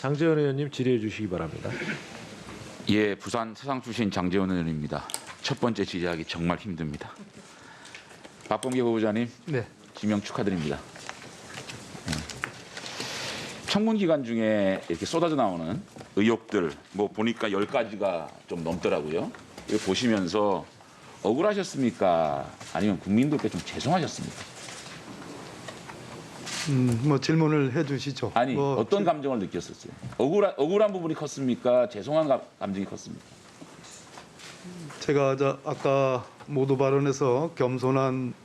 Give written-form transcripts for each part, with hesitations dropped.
장제원 의원님 질의해 주시기 바랍니다. 예, 부산 서상 출신 장제원 의원입니다. 첫 번째 질의하기 정말 힘듭니다. 박범계 후보자님, 네. 지명 축하드립니다. 청문 기간 중에 이렇게 쏟아져 나오는 의혹들, 뭐 보니까 10가지가 좀 넘더라고요. 이거 보시면서 억울하셨습니까? 아니면 국민들께 좀 죄송하셨습니까? 뭐 질문을 해주시죠. 아니, 뭐 어떤 감정을 느꼈었어요? 억울한 부분이 컸습니까? 죄송한 감정이 컸습니까? 제가 아까 모두 발언에서 겸손한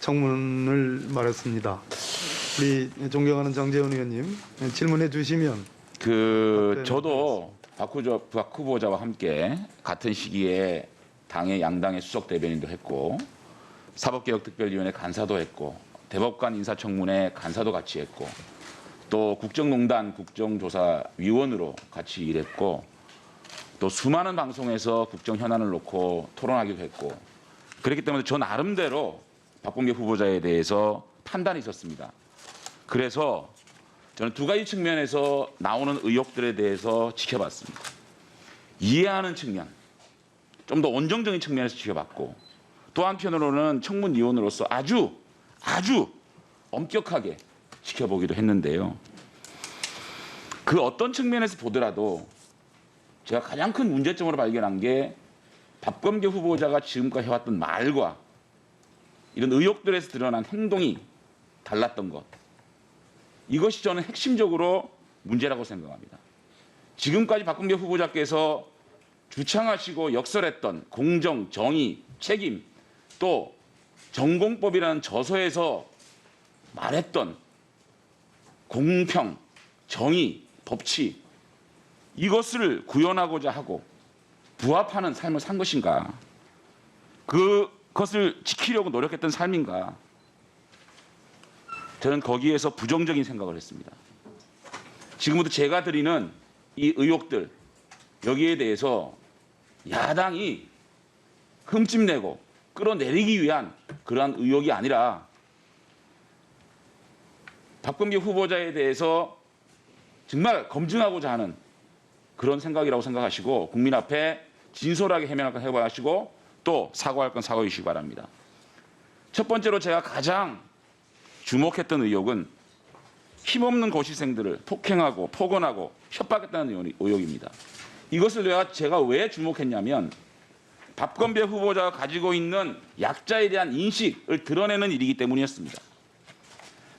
청문을 말했습니다. 우리 존경하는 장제원 의원님 질문해 주시면 저도 박 후보자와 함께 같은 시기에 양당의 수석 대변인도 했고 사법개혁특별위원회 간사도 했고 대법관 인사청문회 간사도 같이 했고 또 국정농단 국정조사위원으로 같이 일했고 또 수많은 방송에서 국정 현안을 놓고 토론하기도 했고 그렇기 때문에 저 나름대로 박범계 후보자에 대해서 판단이 있었습니다. 그래서 저는 두 가지 측면에서 나오는 의혹들에 대해서 지켜봤습니다. 이해하는 측면, 좀 더 원정적인 측면에서 지켜봤고 또 한편으로는 청문위원으로서 아주 엄격하게 지켜보기도 했는데요. 그 어떤 측면에서 보더라도 제가 가장 큰 문제점으로 발견한 게 박범계 후보자가 지금까지 해왔던 말과 이런 의혹들에서 드러난 행동이 달랐던 것. 이것이 저는 핵심적으로 문제라고 생각합니다. 지금까지 박범계 후보자께서 주창하시고 역설했던 공정, 정의, 책임, 또 정공법이라는 저서에서 말했던 공평, 정의, 법치 이것을 구현하고자 하고 부합하는 삶을 산 것인가? 그것을 지키려고 노력했던 삶인가? 저는 거기에서 부정적인 생각을 했습니다. 지금부터 제가 드리는 이 의혹들 여기에 대해서 야당이 흠집내고 끌어내리기 위한 그러한 의혹이 아니라 박범계 후보자에 대해서 정말 검증하고자 하는 그런 생각이라고 생각하시고 국민 앞에 진솔하게 해명할 건 해봐하시고 또 사과할 건 사과해 주시기 바랍니다. 첫 번째로 제가 가장 주목했던 의혹은 힘없는 고시생들을 폭행하고 폭언하고 협박했다는 의혹입니다. 이것을 제가 왜 주목했냐면 박범계 후보자가 가지고 있는 약자에 대한 인식을 드러내는 일이기 때문이었습니다.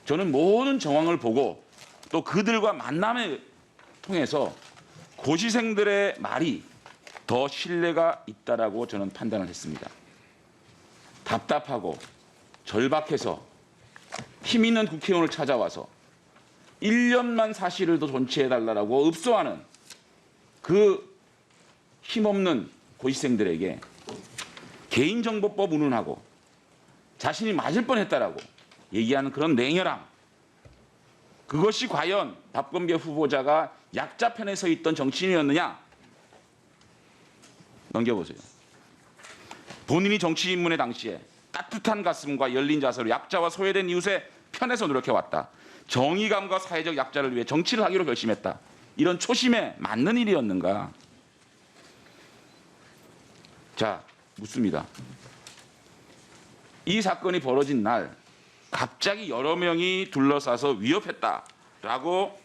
저는 모든 정황을 보고 또 그들과 만남을 통해서 고시생들의 말이 더 신뢰가 있다라고 저는 판단을 했습니다. 답답하고 절박해서 힘 있는 국회의원을 찾아와서 1년만 사실을 더 존치해달라고 읍소하는 그 힘없는 고시생들에게 개인정보법 운운하고 자신이 맞을 뻔했다라고 얘기하는 그런 냉혈함. 그것이 과연 박범계 후보자가 약자 편에 서 있던 정치인이었느냐? 넘겨보세요. 본인이 정치 입문의 당시에 따뜻한 가슴과 열린 자세로 약자와 소외된 이웃의 편에서 노력해왔다. 정의감과 사회적 약자를 위해 정치를 하기로 결심했다. 이런 초심에 맞는 일이었는가? 자, 묻습니다. 이 사건이 벌어진 날 갑자기 여러 명이 둘러싸서 위협했다라고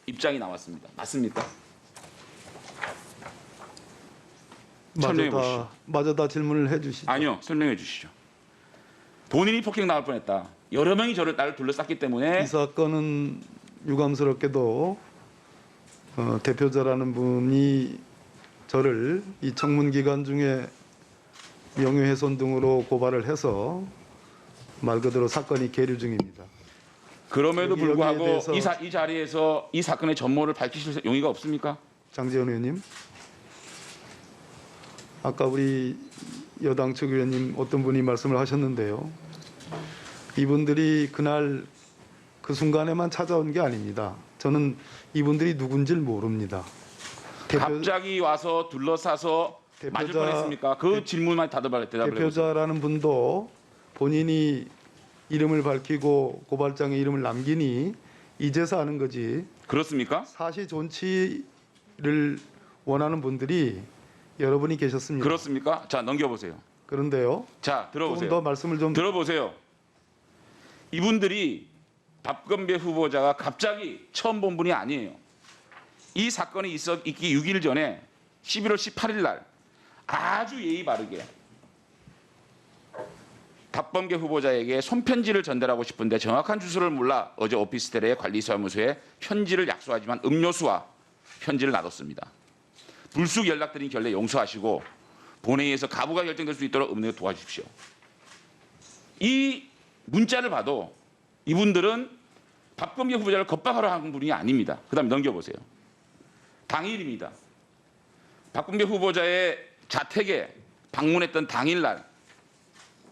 입장이 나왔습니다. 맞습니까? 설명해 보시죠. 마저 다 질문을 해주시죠. 아니요, 설명해 주시죠. 본인이 폭행 당할 뻔했다. 여러 명이 나를 둘러쌌기 때문에 이 사건은 유감스럽게도 대표자라는 분이 저를 이 청문 기간 중에 명예훼손 등으로 고발을 해서 말 그대로 사건이 계류 중입니다. 그럼에도 여기에 불구하고 대해서 이 자리에서 이 사건의 전모를 밝히실 용의가 없습니까? 장제원 의원님, 아까 우리 여당 측 의원님 어떤 분이 말씀을 하셨는데요. 이분들이 그날 그 순간에만 찾아온 게 아닙니다. 저는 이분들이 누군지를 모릅니다. 갑자기 와서 둘러싸서 맞을 뻔했습니까? 그 질문만 대답을 해보세요. 대표자라는 분도 본인이 이름을 밝히고 고발장에 이름을 남기니 이제서 아는 거지. 그렇습니까? 사시 존치를 원하는 분들이 여러분이 계셨습니다. 그렇습니까? 자, 넘겨보세요. 그런데요. 자, 조금 들어보세요. 더 말씀을 좀 들어보세요. 이분들이 박건배 후보자가 갑자기 처음 본 분이 아니에요. 이 사건이 있기 6일 전에 11월 18일 날 아주 예의 바르게 박범계 후보자에게 손편지를 전달하고 싶은데 정확한 주소를 몰라 어제 오피스텔의 관리사무소에 편지를 약속하지만 음료수와 편지를 놔뒀습니다. 불쑥 연락드린 결례 용서하시고 본회의에서 가부가 결정될 수 있도록 은혜로 도와주십시오. 이 문자를 봐도 이분들은 박범계 후보자를 겁박하러 한 분이 아닙니다. 그다음 넘겨보세요. 당일입니다. 박범계 후보자의 자택에 방문했던 당일날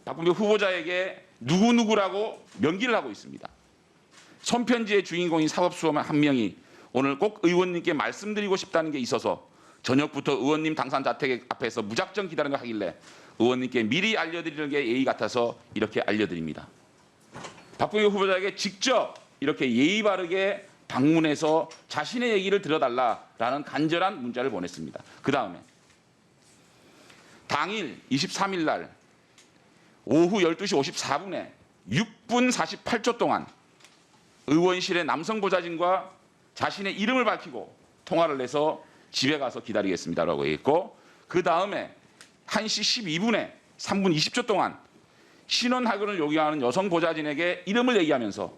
박범계 후보자에게 누구누구라고 명기를 하고 있습니다. 손편지의 주인공인 사법수험원 한 명이 오늘 꼭 의원님께 말씀드리고 싶다는 게 있어서 저녁부터 의원님 당선 자택 앞에서 무작정 기다리는 거 하길래 의원님께 미리 알려드리는 게 예의 같아서 이렇게 알려드립니다. 박범계 후보자에게 직접 이렇게 예의 바르게 방문해서 자신의 얘기를 들어달라라는 간절한 문자를 보냈습니다. 그 다음에 당일 23일 날 오후 12시 54분에 6분 48초 동안 의원실의 남성 보좌진과 자신의 이름을 밝히고 통화를 해서 집에 가서 기다리겠습니다라고 했고, 그 다음에 1시 12분에 3분 20초 동안 신원확인을 요구하는 여성 보좌진에게 이름을 얘기하면서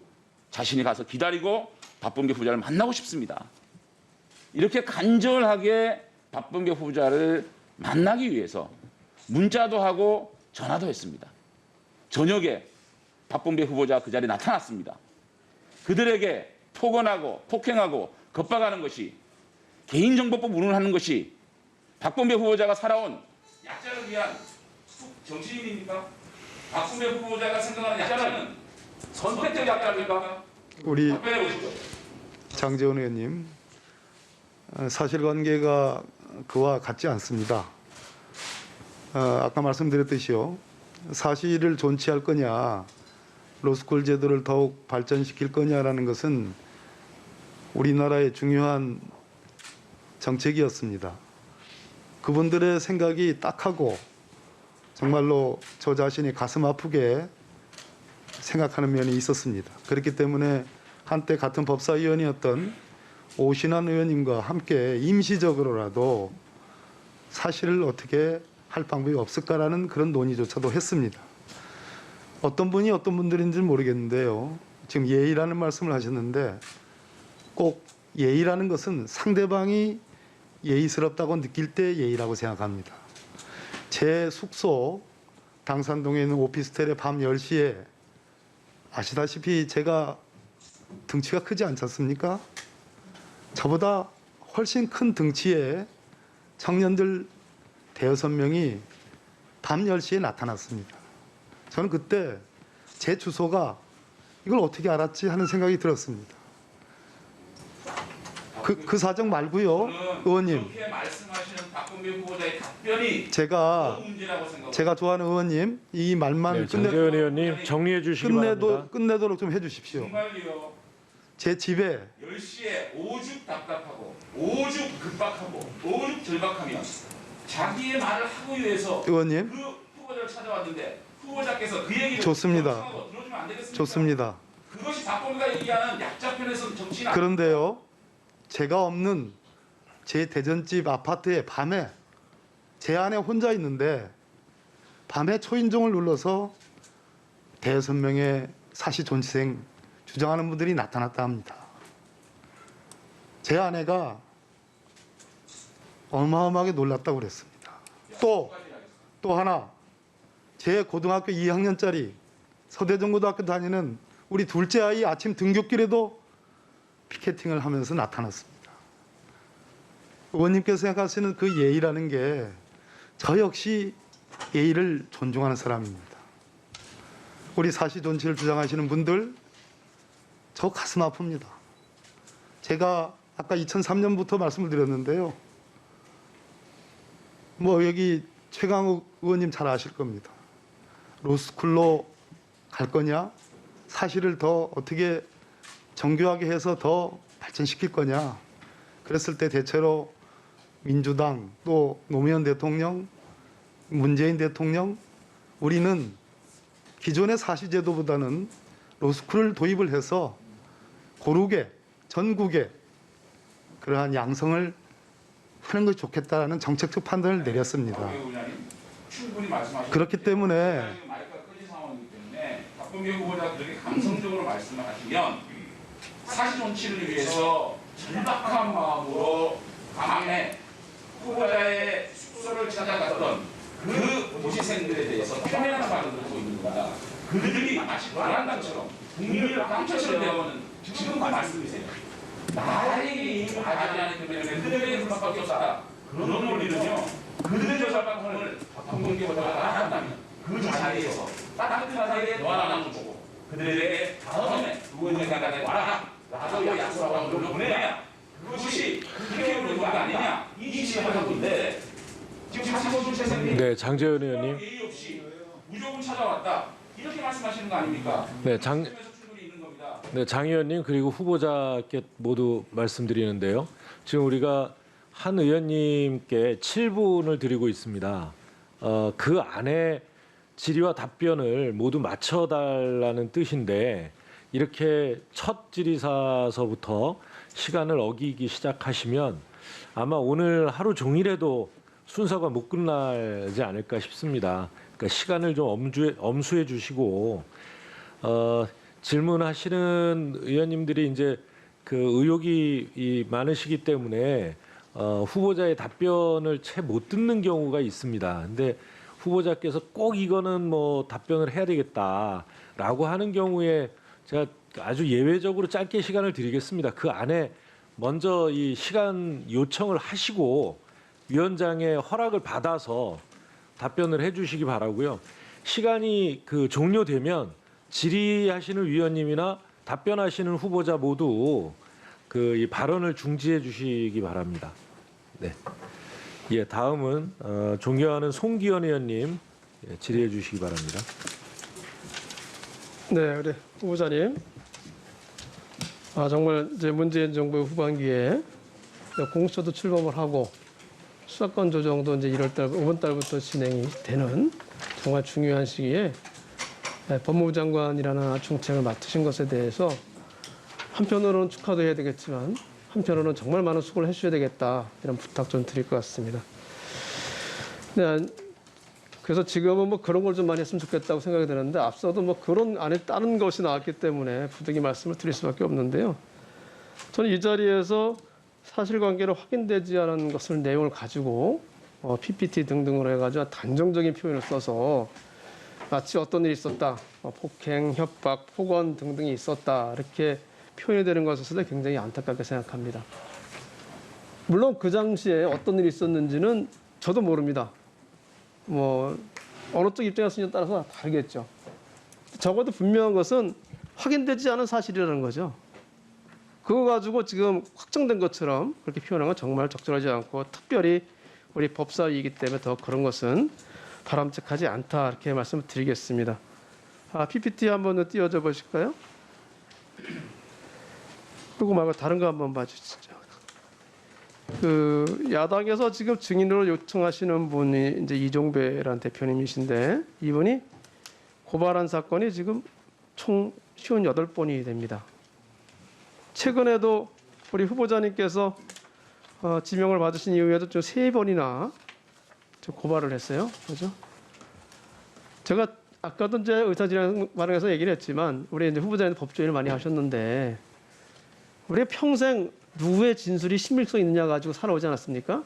자신이 가서 기다리고 박범계 후보자를 만나고 싶습니다. 이렇게 간절하게 박범계 후보자를 만나기 위해서 문자도 하고 전화도 했습니다. 저녁에 박범계 후보자가 그 자리에 나타났습니다. 그들에게 폭언하고 폭행하고 겁박하는 것이 개인정보법 운운하는 것이 박범계 후보자가 살아온 약자를 위한 정치인입니까? 박범계 후보자가 생각하는 약자는 선택적 약자입니까? 우리 답변해 보시죠. 장재원 의원님, 사실관계가 그와 같지 않습니다. 아까 말씀드렸듯이요, 사실을 존치할 거냐, 로스쿨 제도를 더욱 발전시킬 거냐라는 것은 우리나라의 중요한 정책이었습니다. 그분들의 생각이 딱하고 정말로 저 자신이 가슴 아프게 생각하는 면이 있었습니다. 그렇기 때문에 한때 같은 법사위원이었던 오신환 의원님과 함께 임시적으로라도 사실을 어떻게 할 방법이 없을까라는 그런 논의조차도 했습니다. 어떤 분이 어떤 분들인지는 모르겠는데요. 지금 예의라는 말씀을 하셨는데 꼭 예의라는 것은 상대방이 예의스럽다고 느낄 때 예의라고 생각합니다. 제 숙소 당산동에 있는 오피스텔의 밤 10시에 아시다시피 제가 등치가 크지 않지 않습니까? 저보다 훨씬 큰 등치의 청년들 대여섯 명이 밤 10시에 나타났습니다. 저는 그때 제 주소가 이걸 어떻게 알았지 하는 생각이 들었습니다. 그 사정 말고요, 의원님. 그렇게 말씀하시는 박범계 후보자의 답변이 제가 문제라고 생각합니다. 제가 좋아하는 의원님 이 말만 네, 장재원 의원님 정리해 주시기 바랍니다. 끝내도록 좀 해주십시오. 정말요. 제 집에 10시에 오죽 답답하고 오죽 급박하고 오죽 절박하며 자기의 말을 하고 위해서 의원님 그 후보자를 찾아왔는데 후보자께서 그 얘기를 좋습니다. 하고 들어주면 안 되겠습니까? 좋습니다. 그것이 박범계가 얘기하는 약자 편에서 정치인 그런데요, 제가 없는 제 대전집 아파트에 밤에 제 안에 혼자 있는데 밤에 초인종을 눌러서 대여섯 명의 사시 존치생 주장하는 분들이 나타났다 합니다. 제 아내가 어마어마하게 놀랐다고 그랬습니다. 또 하나, 제 고등학교 2학년짜리 서대전고등학교 다니는 우리 둘째 아이 아침 등굣길에도 피켓팅을 하면서 나타났습니다. 의원님께서 생각하시는 그 예의라는 게 저 역시 예의를 존중하는 사람입니다. 우리 사시 존치를 주장하시는 분들 저 가슴 아픕니다. 제가 아까 2003년부터 말씀을 드렸는데요. 뭐 여기 최강욱 의원님 잘 아실 겁니다. 로스쿨로 갈 거냐? 사실을 더 어떻게 정교하게 해서 더 발전시킬 거냐? 그랬을 때 대체로 민주당 또 노무현 대통령, 문재인 대통령 우리는 기존의 사시제도보다는 로스쿨을 도입을 해서 고르게 전국에 그러한 양성을 하는 것이 좋겠다는 정책적 판단을 내렸습니다. 충분히 말씀하셨는데 그렇기 때문에 마이크가 꺼진 상황이기 때문에 박범계 후보자 그렇게 감성적으로 말씀을 하시면 사실 정치를 위해서 절박한 마음으로 밤에 후보자의 숙소를 찾아갔던 그 도시생들에 대해서 표현하는 발언을 하고 있는 겁니다. 그들이 마치 관한당처럼 국민을 깡패처럼 대하는 지금 그 말씀이세요. 나에게 이익을 가지 않기 때문에 그들에게 불만밖에 없다. 그런 논리는요. 그들의 절박함을 박범계 후보자가 한다면 그 자리에서 따뜻하게 너 하나 주고 그들에게 다음에 누군가가 와라 라고 약속하고 그걸 보내야 그것이 국회의 의무가 아니냐 이 지적을 있는데 지금 사실 세상에 네, 장재현 의원님. 예의 없이 무조건 찾아왔다 이렇게 말씀하시는 거 아닙니까? 네, 충분히 있는 겁니다. 네, 장 의원님 그리고 후보자께 모두 말씀드리는데요. 지금 우리가 한 의원님께 7분을 드리고 있습니다. 그 안에 질의와 답변을 모두 맞춰달라는 뜻인데 이렇게 첫 질의사서부터 시간을 어기기 시작하시면 아마 오늘 하루 종일에도 순서가 못 끝나지 않을까 싶습니다. 그러니까 시간을 좀 엄수해 주시고 질문하시는 의원님들이 이제 그 의혹이 많으시기 때문에 후보자의 답변을 채 못 듣는 경우가 있습니다. 근데 후보자께서 꼭 이거는 뭐 답변을 해야 되겠다라고 하는 경우에 제가 아주 예외적으로 짧게 시간을 드리겠습니다. 그 안에 먼저 이 시간 요청을 하시고 위원장의 허락을 받아서 답변을 해주시기 바라고요. 시간이 그 종료되면 질의하시는 위원님이나 답변하시는 후보자 모두 그 이 발언을 중지해 주시기 바랍니다. 네. 예, 다음은 존경하는 송기현 의원님 질의해 주시기 바랍니다. 네, 우리 후보자님. 정말 이제 문재인 정부의 후반기에 공수처도 출범을 하고 수사권 조정도 이제 5월 달부터 진행이 되는 정말 중요한 시기에 법무부 장관이라는 중책을 맡으신 것에 대해서 한편으로는 축하도 해야 되겠지만 한편으로는 정말 많은 수고를 해주셔야 되겠다 이런 부탁 좀 드릴 것 같습니다. 네, 그래서 지금은 뭐 그런 걸 좀 많이 했으면 좋겠다고 생각이 드는데 앞서도 뭐 그런 안에 다른 것이 나왔기 때문에 부득이 말씀을 드릴 수밖에 없는데요. 저는 이 자리에서 사실관계로 확인되지 않은 것을 내용을 가지고 PPT 등등으로 해가지고 단정적인 표현을 써서 마치 어떤 일이 있었다, 폭행, 협박, 폭언 등등이 있었다 이렇게 표현이 되는 것에서 굉장히 안타깝게 생각합니다. 물론 그 당시에 어떤 일이 있었는지는 저도 모릅니다. 뭐 어느 쪽 입장이었느냐에 따라서 다르겠죠. 적어도 분명한 것은 확인되지 않은 사실이라는 거죠. 그거 가지고 지금 확정된 것처럼 그렇게 표현한 건 정말 적절하지 않고 특별히 우리 법사위이기 때문에 더 그런 것은 바람직하지 않다 이렇게 말씀을 드리겠습니다. PPT 한번 띄워줘 보실까요? 그리고 말고 다른 거 한번 봐주시죠. 그 야당에서 지금 증인으로 요청하시는 분이 이제 이종배라는 대표님이신데 이분이 고발한 사건이 지금 총 58번이 됩니다. 최근에도 우리 후보자님께서 지명을 받으신 이후에도 좀 3번이나 고발을 했어요. 그죠? 제가 아까도 이제 의사진행 발언에서 얘기를 했지만 우리 이제 후보자님 법조인을 많이 하셨는데 우리가 평생 누구의 진술이 신빙성이 있느냐 가지고 살아오지 않았습니까?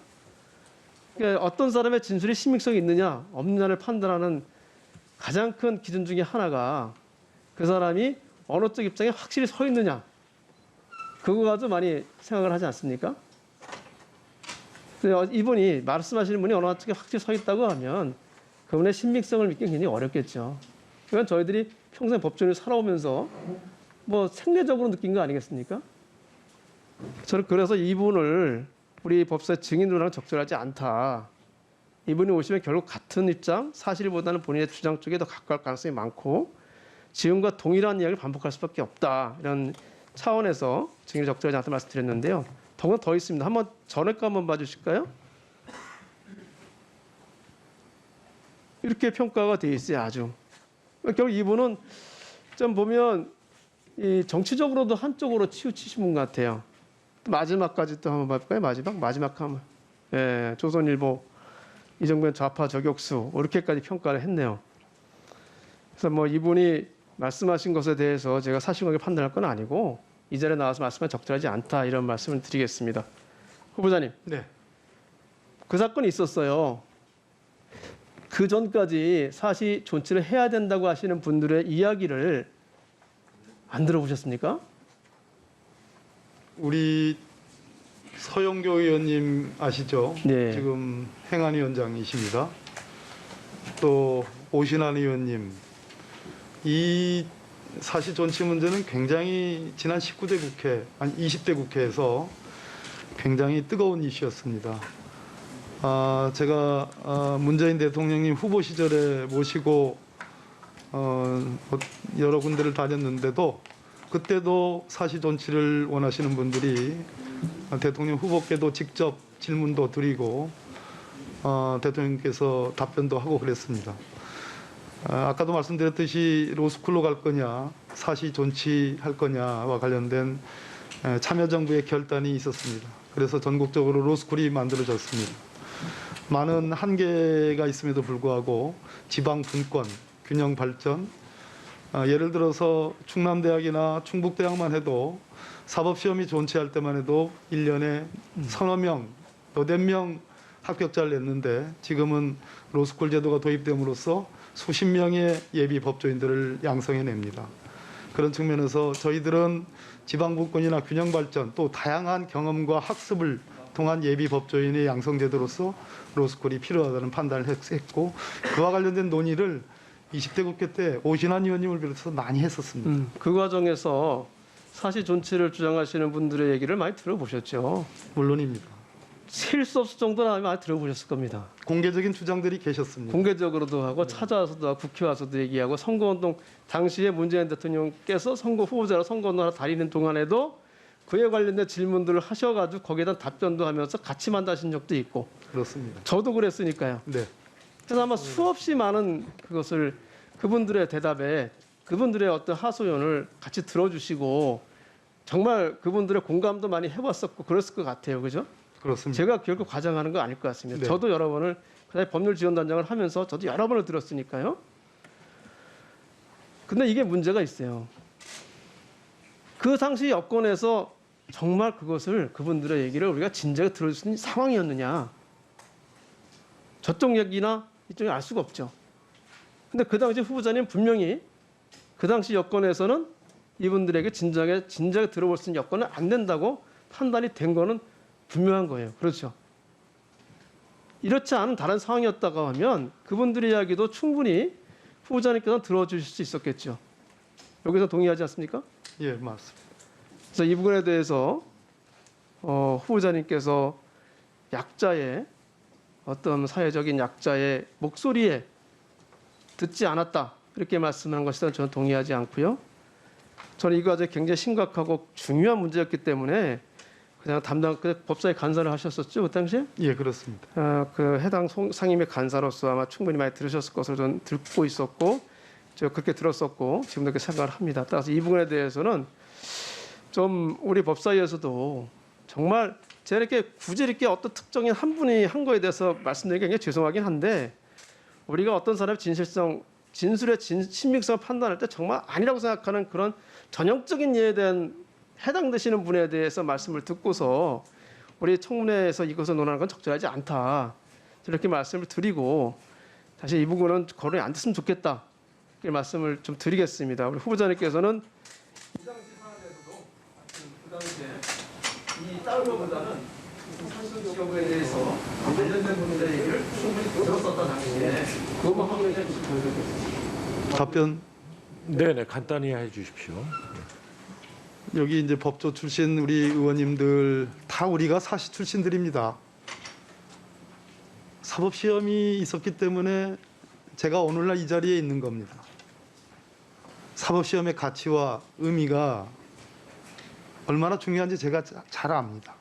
그러니까 어떤 사람의 진술이 신빙성이 있느냐 없느냐를 판단하는 가장 큰 기준 중에 하나가 그 사람이 어느 쪽 입장에 확실히 서 있느냐 그거 가지고 많이 생각을 하지 않습니까? 이분이 말씀하시는 분이 어느 쪽에 확실히 서 있다고 하면 그분의 신빙성을 믿기는 굉장히 어렵겠죠. 그건 저희들이 평생 법조인을 살아오면서 뭐 생리적으로 느낀 거 아니겠습니까? 저는 그래서 이분을 우리 법사위 증인으로는 적절하지 않다. 이분이 오시면 결국 같은 입장, 사실보다는 본인의 주장 쪽에 더 가까울 가능성이 많고 지금과 동일한 이야기를 반복할 수밖에 없다. 이런 차원에서 증인이 적절하지 않다는 말씀드렸는데요. 더구나 더 있습니다. 한번 전에 거 한번 봐주실까요? 이렇게 평가가 돼 있어요. 아주. 결국 이분은 좀 보면 이 정치적으로도 한쪽으로 치우치신 분 같아요. 마지막까지 또 한번 볼까요? 마지막 한번. 예, 조선일보 이정변 좌파 저격수 이렇게까지 평가를 했네요. 그래서 뭐 이분이 말씀하신 것에 대해서 제가 사실관계 판단할 건 아니고 이 자리에 나와서 말씀하면 적절하지 않다 이런 말씀을 드리겠습니다. 후보자님, 네. 그 사건이 있었어요. 그 전까지 사시 존치를 해야 된다고 하시는 분들의 이야기를 안 들어보셨습니까? 우리 서영교 의원님 아시죠? 네. 지금 행안위원장이십니다. 또 오신환 의원님. 이 사시 존치 문제는 굉장히 지난 19대 국회, 아니 20대 국회에서 굉장히 뜨거운 이슈였습니다. 제가 문재인 대통령님 후보 시절에 모시고 여러 군데를 다녔는데도 그때도 사시 존치를 원하시는 분들이 대통령 후보께도 직접 질문도 드리고 대통령께서 답변도 하고 그랬습니다. 아까도 말씀드렸듯이 로스쿨로 갈 거냐, 사시 존치할 거냐와 관련된 참여정부의 결단이 있었습니다. 그래서 전국적으로 로스쿨이 만들어졌습니다. 많은 한계가 있음에도 불구하고 지방 분권, 균형 발전, 예를 들어서 충남대학이나 충북대학만 해도 사법시험이 존치할 때만 해도 1년에 서너 명, 몇백 명 합격자를 냈는데 지금은 로스쿨 제도가 도입됨으로써 수십 명의 예비 법조인들을 양성해냅니다. 그런 측면에서 저희들은 지방분권이나 균형 발전 또 다양한 경험과 학습을 통한 예비 법조인의 양성 제도로서 로스쿨이 필요하다는 판단을 했고 그와 관련된 논의를 20대 국회 때 오신환 의원님을 비롯해서 많이 했었습니다. 그 과정에서 사시 존치를 주장하시는 분들의 얘기를 많이 들어보셨죠. 물론입니다. 셀 수 없을 정도는 많이 들어보셨을 겁니다. 공개적인 주장들이 계셨습니다. 공개적으로도 하고 찾아와서도 하고 국회 와서도 얘기하고 선거운동 당시에 문재인 대통령께서 선거 후보자로 선거운동을 다니는 동안에도 그에 관련된 질문들을 하셔가지고 거기에 대한 답변도 하면서 같이 만나신 적도 있고 그렇습니다. 저도 그랬으니까요. 네. 그래서 아마 수없이 많은 그것을 그분들의 대답에 그분들의 어떤 하소연을 같이 들어주시고 정말 그분들의 공감도 많이 해봤었고 그랬을 것 같아요. 그죠? 그렇습니다. 제가 결국 과장하는 거 아닐 것 같습니다. 네. 저도 여러 번을 그다음에 법률지원단장을 하면서 저도 여러 번을 들었으니까요. 근데 이게 문제가 있어요. 그 당시 여건에서 정말 그것을 그분들의 얘기를 우리가 진작에 들을 수 있는 상황이었느냐. 저쪽 얘기나 이쪽이 알 수가 없죠. 근데 그 당시 후보자님 분명히 그 당시 여건에서는 이분들에게 진작에 들어볼 수 있는 여건은 안 된다고 판단이 된 거는 분명한 거예요. 그렇죠. 이렇지 않은 다른 상황이었다고 하면 그분들의 이야기도 충분히 후보자님께서 들어주실 수 있었겠죠. 여기서 동의하지 않습니까? 예, 맞습니다. 그래서 이 부분에 대해서 후보자님께서 약자의 어떤 사회적인 약자의 목소리에 듣지 않았다 이렇게 말씀하는 것에는 저는 동의하지 않고요. 저는 이 과제 굉장히 심각하고 중요한 문제였기 때문에 그냥 그 법사위 간사를 하셨었죠 그 당시에? 예, 그렇습니다. 그 해당 상임위 간사로서 아마 충분히 많이 들으셨을 것으로 저는 듣고 있었고 제가 그렇게 들었었고 지금도 그렇게 생각을 합니다. 따라서 이 부분에 대해서는 좀 우리 법사위에서도 정말 제가 이렇게 굳이 이렇게 어떤 특정인 한 분이 한 거에 대해서 말씀드리기 굉장히 죄송하긴 한데 우리가 어떤 사람의 진술의 신빙성을 판단할 때 정말 아니라고 생각하는 그런 전형적인 예에 대한 해당되시는 분에 대해서 말씀을 듣고서 우리 청문회에서 이것을 논하는 건 적절하지 않다. 이렇게 말씀을 드리고 다시 이 부분은 거론이 안 됐으면 좋겠다. 이렇게 말씀을 좀 드리겠습니다. 우리 후보자님께서는 이 당시 사안에서도 그 당시에 이 다른 것보다는 사실 지역에 대해서 관련된 분들의 얘기를 충분히 들었었다 당시에 그것만 확인해 주시면 좋겠습니다. 답변 네네, 간단히 해주십시오. 여기 이제 법조 출신 우리 의원님들 다 우리가 사시 출신들입니다. 사법시험이 있었기 때문에 제가 오늘날 이 자리에 있는 겁니다. 사법시험의 가치와 의미가 얼마나 중요한지 제가 잘 압니다.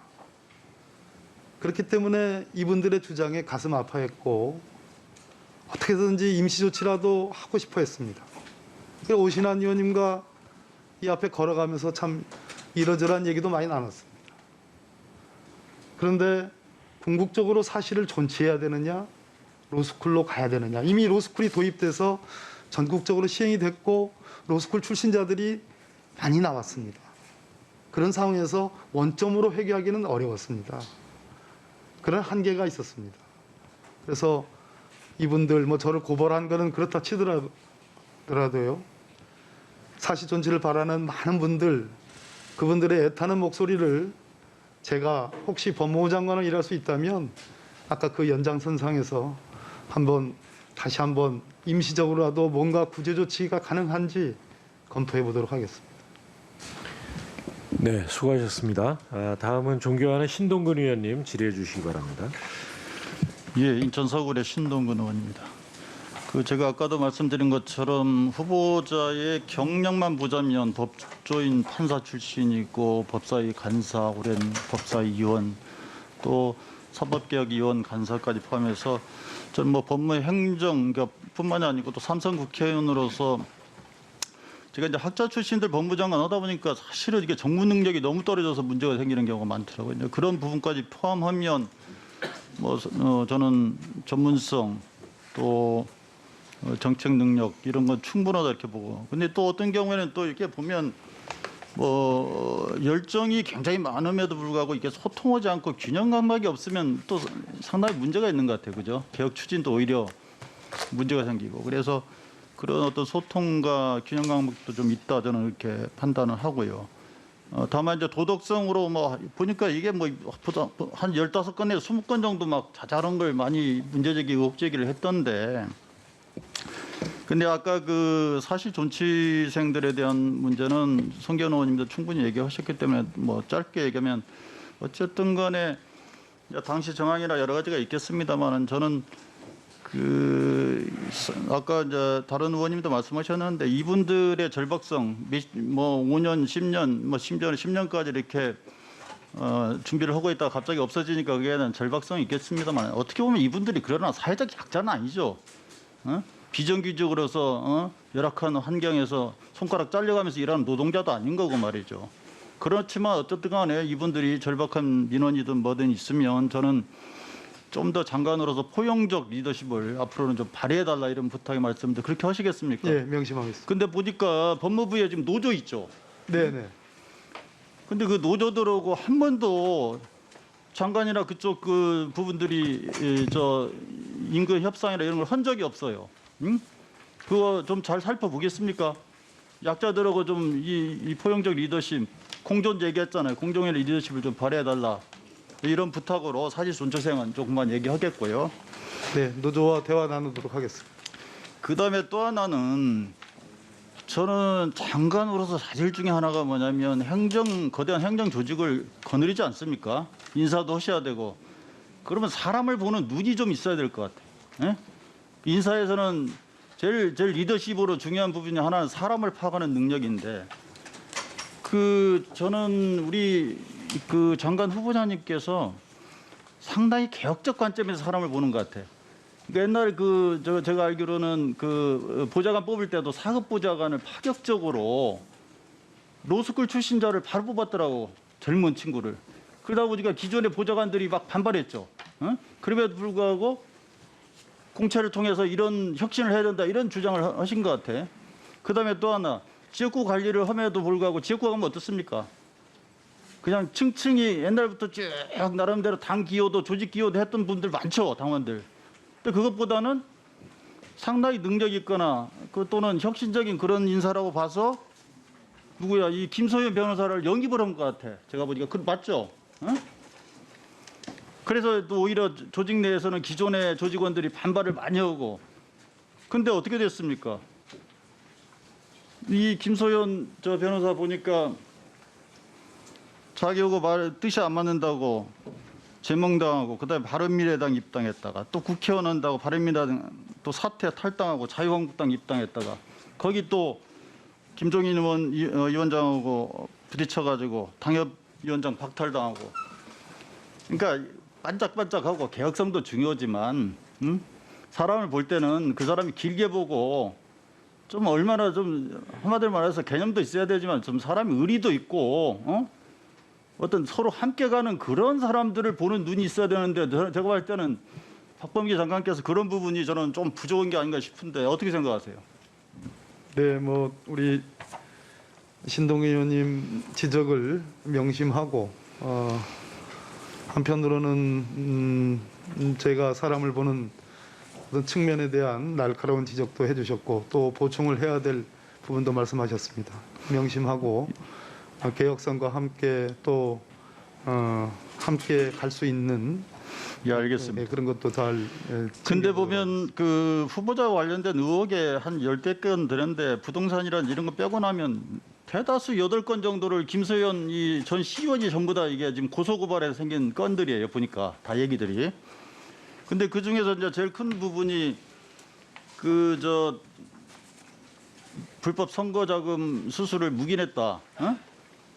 그렇기 때문에 이분들의 주장에 가슴 아파했고 어떻게든지 임시 조치라도 하고 싶어 했습니다. 오신환 의원님과 이 앞에 걸어가면서 참 이러저러한 얘기도 많이 나눴습니다. 그런데 궁극적으로 사실을 존치해야 되느냐, 로스쿨로 가야 되느냐. 이미 로스쿨이 도입돼서 전국적으로 시행이 됐고 로스쿨 출신자들이 많이 나왔습니다. 그런 상황에서 원점으로 회귀하기는 어려웠습니다. 그런 한계가 있었습니다. 그래서 이분들 뭐 저를 고발한 거는 그렇다 치더라도요. 사실 존치를 바라는 많은 분들, 그분들의 애타는 목소리를 제가 혹시 법무부 장관을 일할 수 있다면 아까 그 연장선상에서 다시 한번 임시적으로라도 뭔가 구제 조치가 가능한지 검토해 보도록 하겠습니다. 네, 수고하셨습니다. 다음은 존경하는 신동근 의원님 질의해 주시기 바랍니다. 예, 인천 서구의 신동근 의원입니다. 제가 아까도 말씀드린 것처럼 후보자의 경력만 보자면 법조인 판사 출신이고 법사위 간사, 오랜 법사위 의원, 또 사법개혁위원 간사까지 포함해서 저는 뭐 법무행정뿐만이 아니고 또 삼선 국회의원으로서 제가 이제 학자 출신들 법무장관 하다 보니까 사실은 이게 정무 능력이 너무 떨어져서 문제가 생기는 경우가 많더라고요. 그런 부분까지 포함하면 저는 전문성 또 정책 능력 이런 건 충분하다 이렇게 보고. 근데 또 어떤 경우에는 또 이렇게 보면 열정이 굉장히 많음에도 불구하고 이게 소통하지 않고 균형 감각이 없으면 또 상당히 문제가 있는 것 같아요. 그죠? 개혁 추진도 오히려 문제가 생기고. 그래서 그런 어떤 소통과 균형 감각도 좀 있다 저는 이렇게 판단을 하고요. 다만 이제 도덕성으로 보니까 이게 한 15건 내지 20건 정도 막 자잘한 걸 많이 문제제기 의혹 제기를 했던데, 근데 아까 그 사실 존치생들에 대한 문제는 성견 의원님도 충분히 얘기하셨기 때문에 짧게 얘기하면 어쨌든 간에 당시 정황이나 여러 가지가 있겠습니다만은 저는 아까 이제 다른 의원님도 말씀하셨는데 이분들의 절박성 5년, 10년, 심지어는 10년까지 이렇게 준비를 하고 있다가 갑자기 없어지니까 그게 대한 절박성이 있겠습니다만 어떻게 보면 이분들이 그러나 사회적 약자는 아니죠. 비정규직으로서 열악한 환경에서 손가락 잘려가면서 일하는 노동자도 아닌 거고 말이죠. 그렇지만 어쨌든 간에 이분들이 절박한 민원이든 뭐든 있으면 저는 좀 더 장관으로서 포용적 리더십을 앞으로는 좀 발휘해달라 이런 부탁의 말씀인데 그렇게 하시겠습니까? 예, 명심하겠습니다. 근데 보니까 법무부에 지금 노조 있죠. 네네. 근데 그 노조들하고 한 번도 장관이나 그쪽 그 부분들이 임금 협상이나 이런 걸 한 적이 없어요. 응? 그거 좀 잘 살펴보겠습니까? 약자들하고 좀 이 포용적 리더십, 공존 얘기했잖아요. 공정의 리더십을 좀 발휘해달라. 이런 부탁으로 사실 존치생은 조금만 얘기하겠고요. 네, 노조와 대화 나누도록 하겠습니다. 그다음에 또 하나는 저는 장관으로서 사실 중에 하나가 뭐냐면 거대한 행정 조직을 거느리지 않습니까? 인사도 하셔야 되고 그러면 사람을 보는 눈이 좀 있어야 될 것 같아요. 예? 인사에서는 제일 리더십으로 중요한 부분이 하나는 사람을 파악하는 능력인데 저는 우리 장관 후보자님께서 상당히 개혁적 관점에서 사람을 보는 것 같아요. 그러니까 옛날 제가 알기로는 보좌관 뽑을 때도 사급 보좌관을 파격적으로 로스쿨 출신자를 바로 뽑았더라고, 젊은 친구를. 그러다 보니까 기존의 보좌관들이 막 반발했죠. 그럼에도 불구하고 공채를 통해서 이런 혁신을 해야 된다 이런 주장을 하신 것 같아. 그다음에 또 하나 지역구 관리를 함에도 불구하고 지역구가 하면 어떻습니까? 그냥 층층이 옛날부터 쭉 나름대로 당 기여도 조직 기여도 했던 분들 많죠, 당원들. 근데 그것보다는 상당히 능력 있거나 또는 혁신적인 그런 인사라고 봐서 이 김소연 변호사를 영입을 한 것 같아. 제가 보니까 맞죠? 그래서 또 오히려 조직 내에서는 기존의 조직원들이 반발을 많이 하고. 근데 어떻게 됐습니까? 이 김소연 변호사 보니까 자기하고 뜻이 안 맞는다고 제명당하고 그다음에 바른미래당 입당했다가 또 국회의원 한다고 바른미래당 또 사퇴 탈당하고 자유한국당 입당했다가 거기 또 김종인 위원장하고 부딪혀가지고 당협위원장 박탈당하고. 그러니까 반짝반짝하고 개혁성도 중요하지만 사람을 볼 때는 그 사람이 길게 보고 좀 얼마나 좀 한마디로 말해서 개념도 있어야 되지만 좀 사람이 의리도 있고 어떤 서로 함께 가는 그런 사람들을 보는 눈이 있어야 되는데 제가 볼 때는 박범계 장관께서 그런 부분이 저는 좀 부족한 게 아닌가 싶은데 어떻게 생각하세요? 네, 뭐 우리 신동 의원님 지적을 명심하고 한편으로는 제가 사람을 보는 어떤 측면에 대한 날카로운 지적도 해주셨고 또 보충을 해야 될 부분도 말씀하셨습니다. 명심하고 개혁성과 함께 또 함께 갈 수 있는 예, 알겠습니다. 그런 것도 잘. 근데 보면 그 후보자와 관련된 의혹에 한 10대 건 되는데 부동산이란 이런 거 빼고 나면 대다수 8건 정도를 김소연 이 전 시의원이 전부 다 이게 지금 고소고발해서 생긴 건들이에요. 보니까 다 얘기들이. 근데 그 중에서 이제 제일 큰 부분이 그 불법 선거자금 수수를 묵인했다.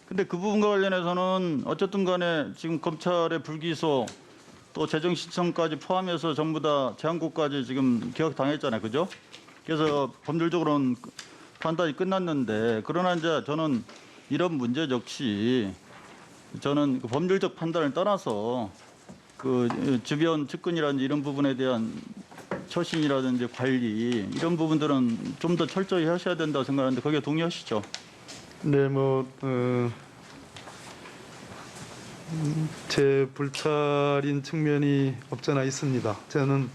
근데 그 부분과 관련해서는 어쨌든 간에 지금 검찰의 불기소 또 재정 신청까지 포함해서 전부 다 재항고까지 지금 기각당했잖아요. 그죠? 그래서 법률적으로는 판단이 끝났는데 그러나 이제 저는 이런 문제 역시 저는 그 법률적 판단을 떠나서 그 주변 측근이라든지 이런 부분에 대한 처신이라든지 관리 이런 부분들은 좀 더 철저히 하셔야 된다고 생각하는데 거기에 동의하시죠? 네, 제 불찰인 측면이 없잖아 있습니다. 저는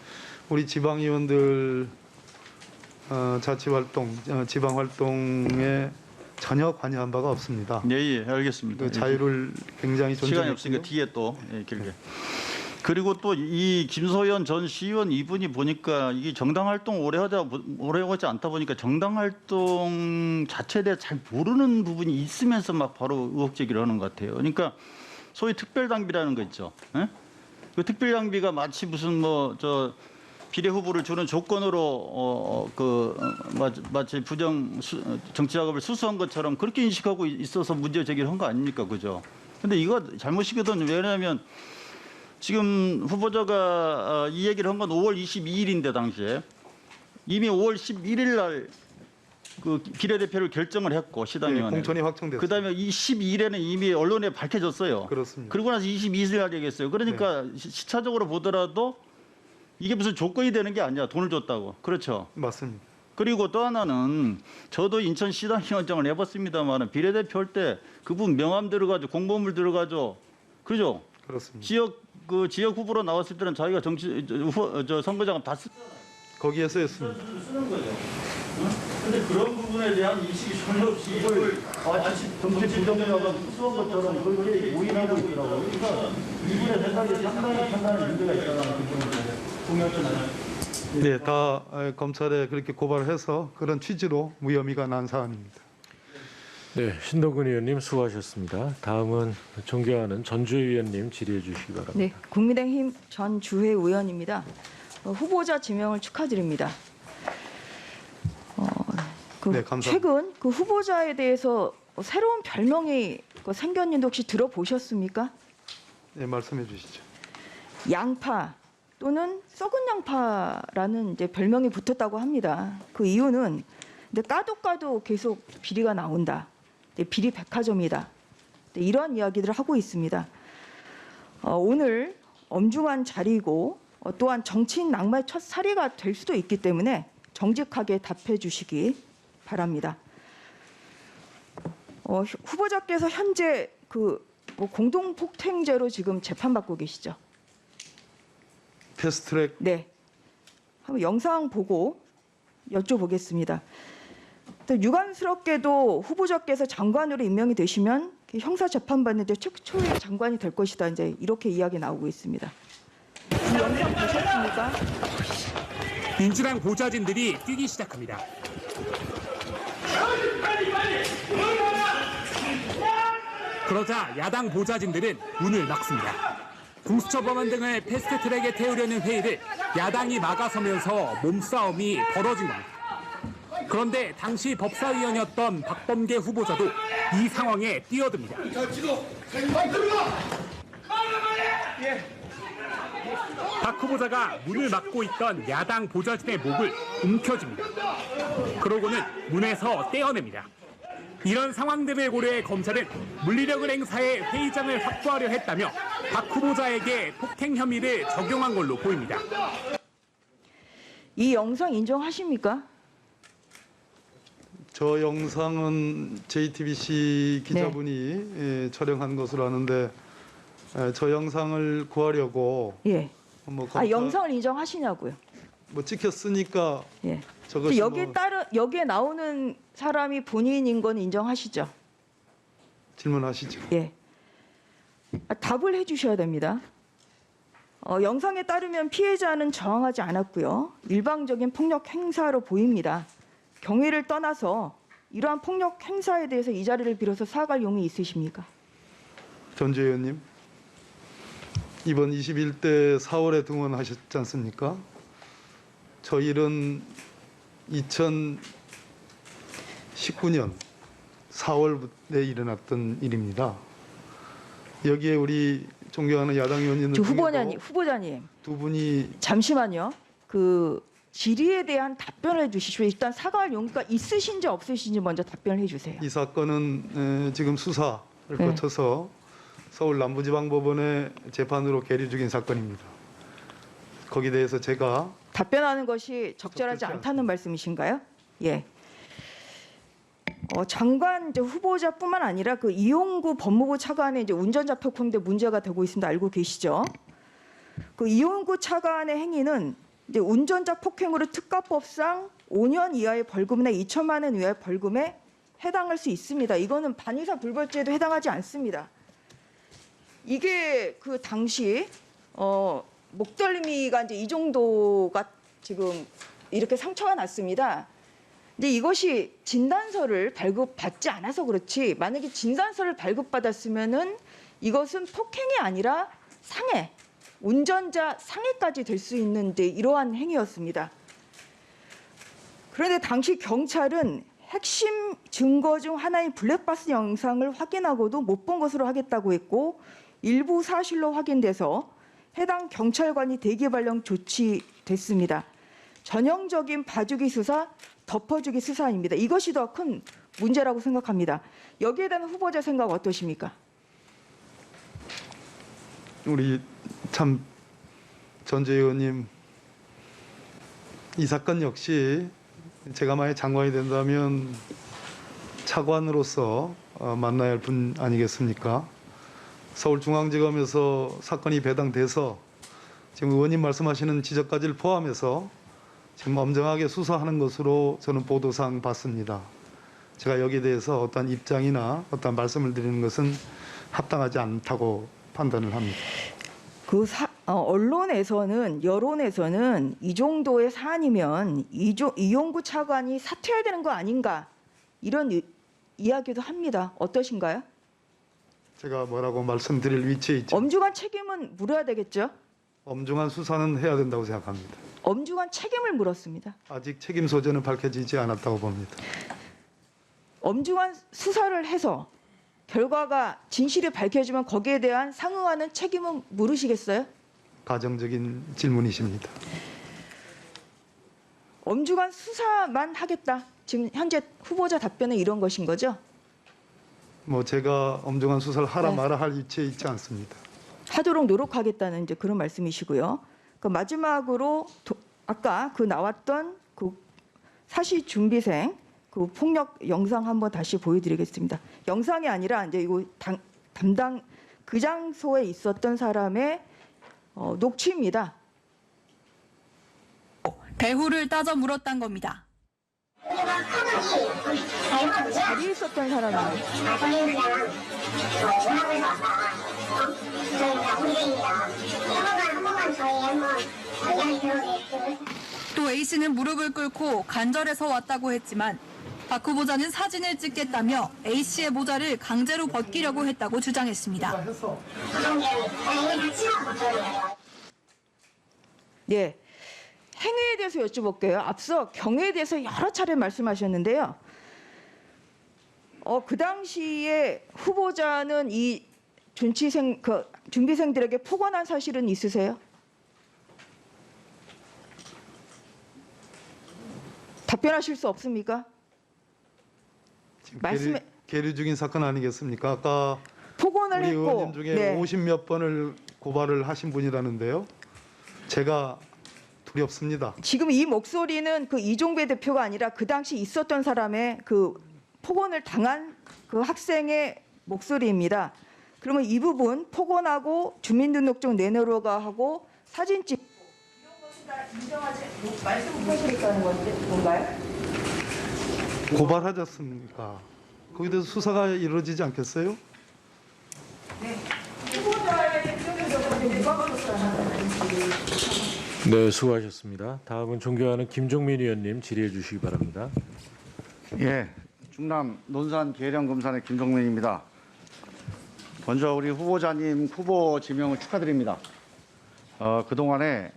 우리 지방의원들 자치활동, 지방활동에 전혀 관여한 바가 없습니다. 네, 알겠습니다. 그 자유를 굉장히 시간이 존중했고요. 없으니까 뒤에 또 길게. 그리고 또 이 김소연 전 시의원 이분이 보니까 이게 정당 활동 오래 하지 않다 보니까 정당 활동 자체에 대해 잘 모르는 부분이 있으면서 막 바로 의혹 제기를 하는 것 같아요. 그러니까 소위 특별당비라는 거 있죠. 예? 그 특별당비가 마치 무슨 비례 후보를 주는 조건으로 마치 정치 작업을 수수한 것처럼 그렇게 인식하고 있어서 문제 제기를 한 거 아닙니까, 그죠? 근데 이거 잘못이거든요. 왜냐하면 지금 후보자가 이 얘기를 한 건 5월 22일인데 당시에 이미 5월 11일 날 그 비례대표를 결정을 했고 시당위원회. 네, 공천이 확정됐어요. 그다음에 이 12일에는 이미 언론에 밝혀졌어요. 그렇습니다. 그리고 나서 22일 날 얘기했어요. 그러니까 시차적으로 보더라도 이게 무슨 조건이 되는 게 아니야. 돈을 줬다고. 그렇죠. 맞습니다. 그리고 또 하나는 저도 인천시당위원장을 해봤습니다만 비례대표 할 때 그분 명함 들어가지고 공보물 들어가죠. 그죠? 그렇습니다. 지역 후보로 나왔을 때는 자기가 선거장을 다 거기에 쓰였습니다. 쓰는 거죠. 근데 그런 부분에 대한 인식이 전혀 없이 이걸 마치 정치 부정자가 수한 것처럼 그렇게 오인하고 있더라고요. 그러니까 이분의 생각이 상당히 판단에 문제가 있다는 부분을 동의하잖아요. 네, 다 검찰에 그렇게 고발해서 그런 취지로 무혐의가 난 사안입니다. 네, 신동근 의원님 수고하셨습니다. 다음은 존경하는 전주혜 의원님 질의해 주시기 바랍니다. 네, 국민의힘 전주혜 의원입니다. 후보자 지명을 축하드립니다. 네, 감사합니다. 최근 그 후보자에 대해서 새로운 별명이 생겼는데 혹시 들어보셨습니까? 네, 말씀해 주시죠. 양파 또는 썩은 양파라는 이제 별명이 붙었다고 합니다. 그 이유는 근데 까도 계속 비리가 나온다. 비리 백화점이다. 이러한 이야기들을 하고 있습니다. 오늘 엄중한 자리이고 또한 정치인 낙마의 첫 사례가 될 수도 있기 때문에 정직하게 답해 주시기 바랍니다. 후보자께서 현재 공동폭행죄로 지금 재판받고 계시죠? 패스트트랙. 네. 한번 영상 보고 여쭤보겠습니다. 또 유감스럽게도 후보자께서 장관으로 임명이 되시면 형사 재판받는데 최초의 장관이 될 것이다. 이제 이렇게 이야기 나오고 있습니다. 이 영상 보셨습니까? 민주당 보좌진들이 뛰기 시작합니다. 그러자 야당 보좌진들은 문을 막습니다. 공수처 법안 등을 패스트트랙에 태우려는 회의를 야당이 막아서면서 몸싸움이 벌어진 겁니다. 그런데 당시 법사위원이었던 박범계 후보자도 이 상황에 뛰어듭니다. 박 후보자가 문을 막고 있던 야당 보좌진의 목을 움켜쥡니다. 그러고는 문에서 떼어냅니다. 이런 상황들을 고려해 검찰은 물리력을 행사해 회의장을 확보하려 했다며 박 후보자에게 폭행 혐의를 적용한 걸로 보입니다. 이 영상 인정하십니까? 저 영상은 JTBC 기자분이 예, 촬영한 것으로 아는데 저 영상을 구하려고 예. 뭐 아, 영상을 인정하시냐고요? 뭐 찍혔으니까 예. 저것이 여기에 뭐 따른 여기에 나오는 사람이 본인인 건 인정하시죠? 질문하시죠. 예. 답을 해주셔야 됩니다. 영상에 따르면 피해자는 저항하지 않았고요. 일방적인 폭력 행사로 보입니다. 경위를 떠나서 이러한 폭력 행사에 대해서 이 자리를 빌어서 사과할 용이 있으십니까? 전주 의원님, 이번 21대 4월에 등원하셨지 않습니까? 저 일은 2019년 4월에 일어났던 일입니다. 여기에 우리 존경하는 야당 의원님들 후보자님 두 분이 잠시만요. 그 질의에 대한 답변을 해주시죠. 일단 사과할 용기가 있으신지 없으신지 먼저 답변을 해주세요. 이 사건은 지금 수사를 네. 거쳐서 서울 남부지방법원의 재판으로 계류 중인 사건입니다. 거기에 대해서 제가 답변하는 것이 적절하지 적절치 않다는 말씀이신가요? 예. 장관 이제 후보자뿐만 아니라 그 이용구 법무부 차관의 이제 운전자 폭행도 문제가 되고 있습니다. 알고 계시죠? 그 이용구 차관의 행위는 이제 운전자 폭행으로 특가법상 5년 이하의 벌금이나 2천만 원 이하의 벌금에 해당할 수 있습니다. 이거는 반의사 불벌죄에도 해당하지 않습니다. 이게 그 당시 목덜미가 이제 이 정도가 지금 이렇게 상처가 났습니다. 근데 이것이 진단서를 발급받지 않아서 그렇지 만약에 진단서를 발급받았으면은 이것은 폭행이 아니라 상해, 운전자 상해까지 될 수 있는 이제 이러한 행위였습니다. 그런데 당시 경찰은 핵심 증거 중 하나인 블랙박스 영상을 확인하고도 못 본 것으로 하겠다고 했고 일부 사실로 확인돼서 해당 경찰관이 대기 발령 조치됐습니다. 전형적인 봐주기 수사, 덮어주기 수사입니다. 이것이 더 큰 문제라고 생각합니다. 여기에 대한 후보자 생각 어떠십니까? 우리 참 전재 의원님, 이 사건 역시 제가 만약 장관이 된다면 차관으로서 만나야 할 분 아니겠습니까? 서울중앙지검에서 사건이 배당돼서 지금 의원님 말씀하시는 지적까지를 포함해서 지금 엄정하게 수사하는 것으로 저는 보도상 봤습니다. 제가 여기에 대해서 어떤 입장이나 어떤 말씀을 드리는 것은 합당하지 않다고 판단을 합니다. 언론에서는 여론에서는 이 정도의 사안이면 이용구 차관이 사퇴해야 되는 거 아닌가 이런 이야기도 합니다. 어떠신가요? 제가 뭐라고 말씀드릴 위치에 있죠. 엄중한 책임은 물어야 되겠죠? 엄중한 수사는 해야 된다고 생각합니다. 엄중한 책임을 물었습니다. 아직 책임 소재는 밝혀지지 않았다고 봅니다. 엄중한 수사를 해서 결과가 진실이 밝혀지면 거기에 대한 상응하는 책임은 물으시겠어요? 가정적인 질문이십니다. 엄중한 수사만 하겠다. 지금 현재 후보자 답변은 이런 것인 거죠? 뭐 제가 엄중한 수사를 하라 네. 마라 할 위치에 있지 않습니다. 하도록 노력하겠다는 이제 그런 말씀이시고요. 그 마지막으로 아까 그 나왔던 그 사시 준비생 그 폭력 영상 한번 다시 보여드리겠습니다. 영상이 아니라 이제 이거 담당 그 장소에 있었던 사람의 녹취입니다. 배후를 따져 물었단 겁니다. 자리에 있었던 사람은 또 A씨는 무릎을 꿇고 간절해서 왔다고 했지만 박 후보자는 사진을 찍겠다며 A씨의 모자를 강제로 벗기려고 했다고 주장했습니다. 예. 행위에 대해서 여쭤볼게요. 앞서 경위에 대해서 여러 차례 말씀하셨는데요. 그 당시에 후보자는 이 준비생들에게 폭언한 사실은 있으세요? 답변하실 수 없습니까? 지금 말씀해- 계류 중인 사건 아니겠습니까? 아까 폭언을 우리 했고, 의원님 중에 네. 50몇 번을 고발을 하신 분이라는데요. 제가 두렵습니다. 지금 이 목소리는 그 이종배 대표가 아니라 그 당시 있었던 사람의 그 폭언을 당한 그 학생의 목소리입니다. 그러면 이 부분 폭언하고 주민등록증 내놓으라고 하고 사진 찍고 이런 것은 다 인정하지 말씀 못하시겠다는 건가요? 고발하셨습니까? 거기에 대해서 수사가 이루어지지 않겠어요? 후보자의 부정적으로 누가 받았어요? 네, 수고하셨습니다. 다음은 존경하는 김종민 의원님 질의해 주시기 바랍니다. 예, 충남 논산 계령금산의 김종민입니다. 먼저 우리 후보자님 후보 지명을 축하드립니다. 그동안에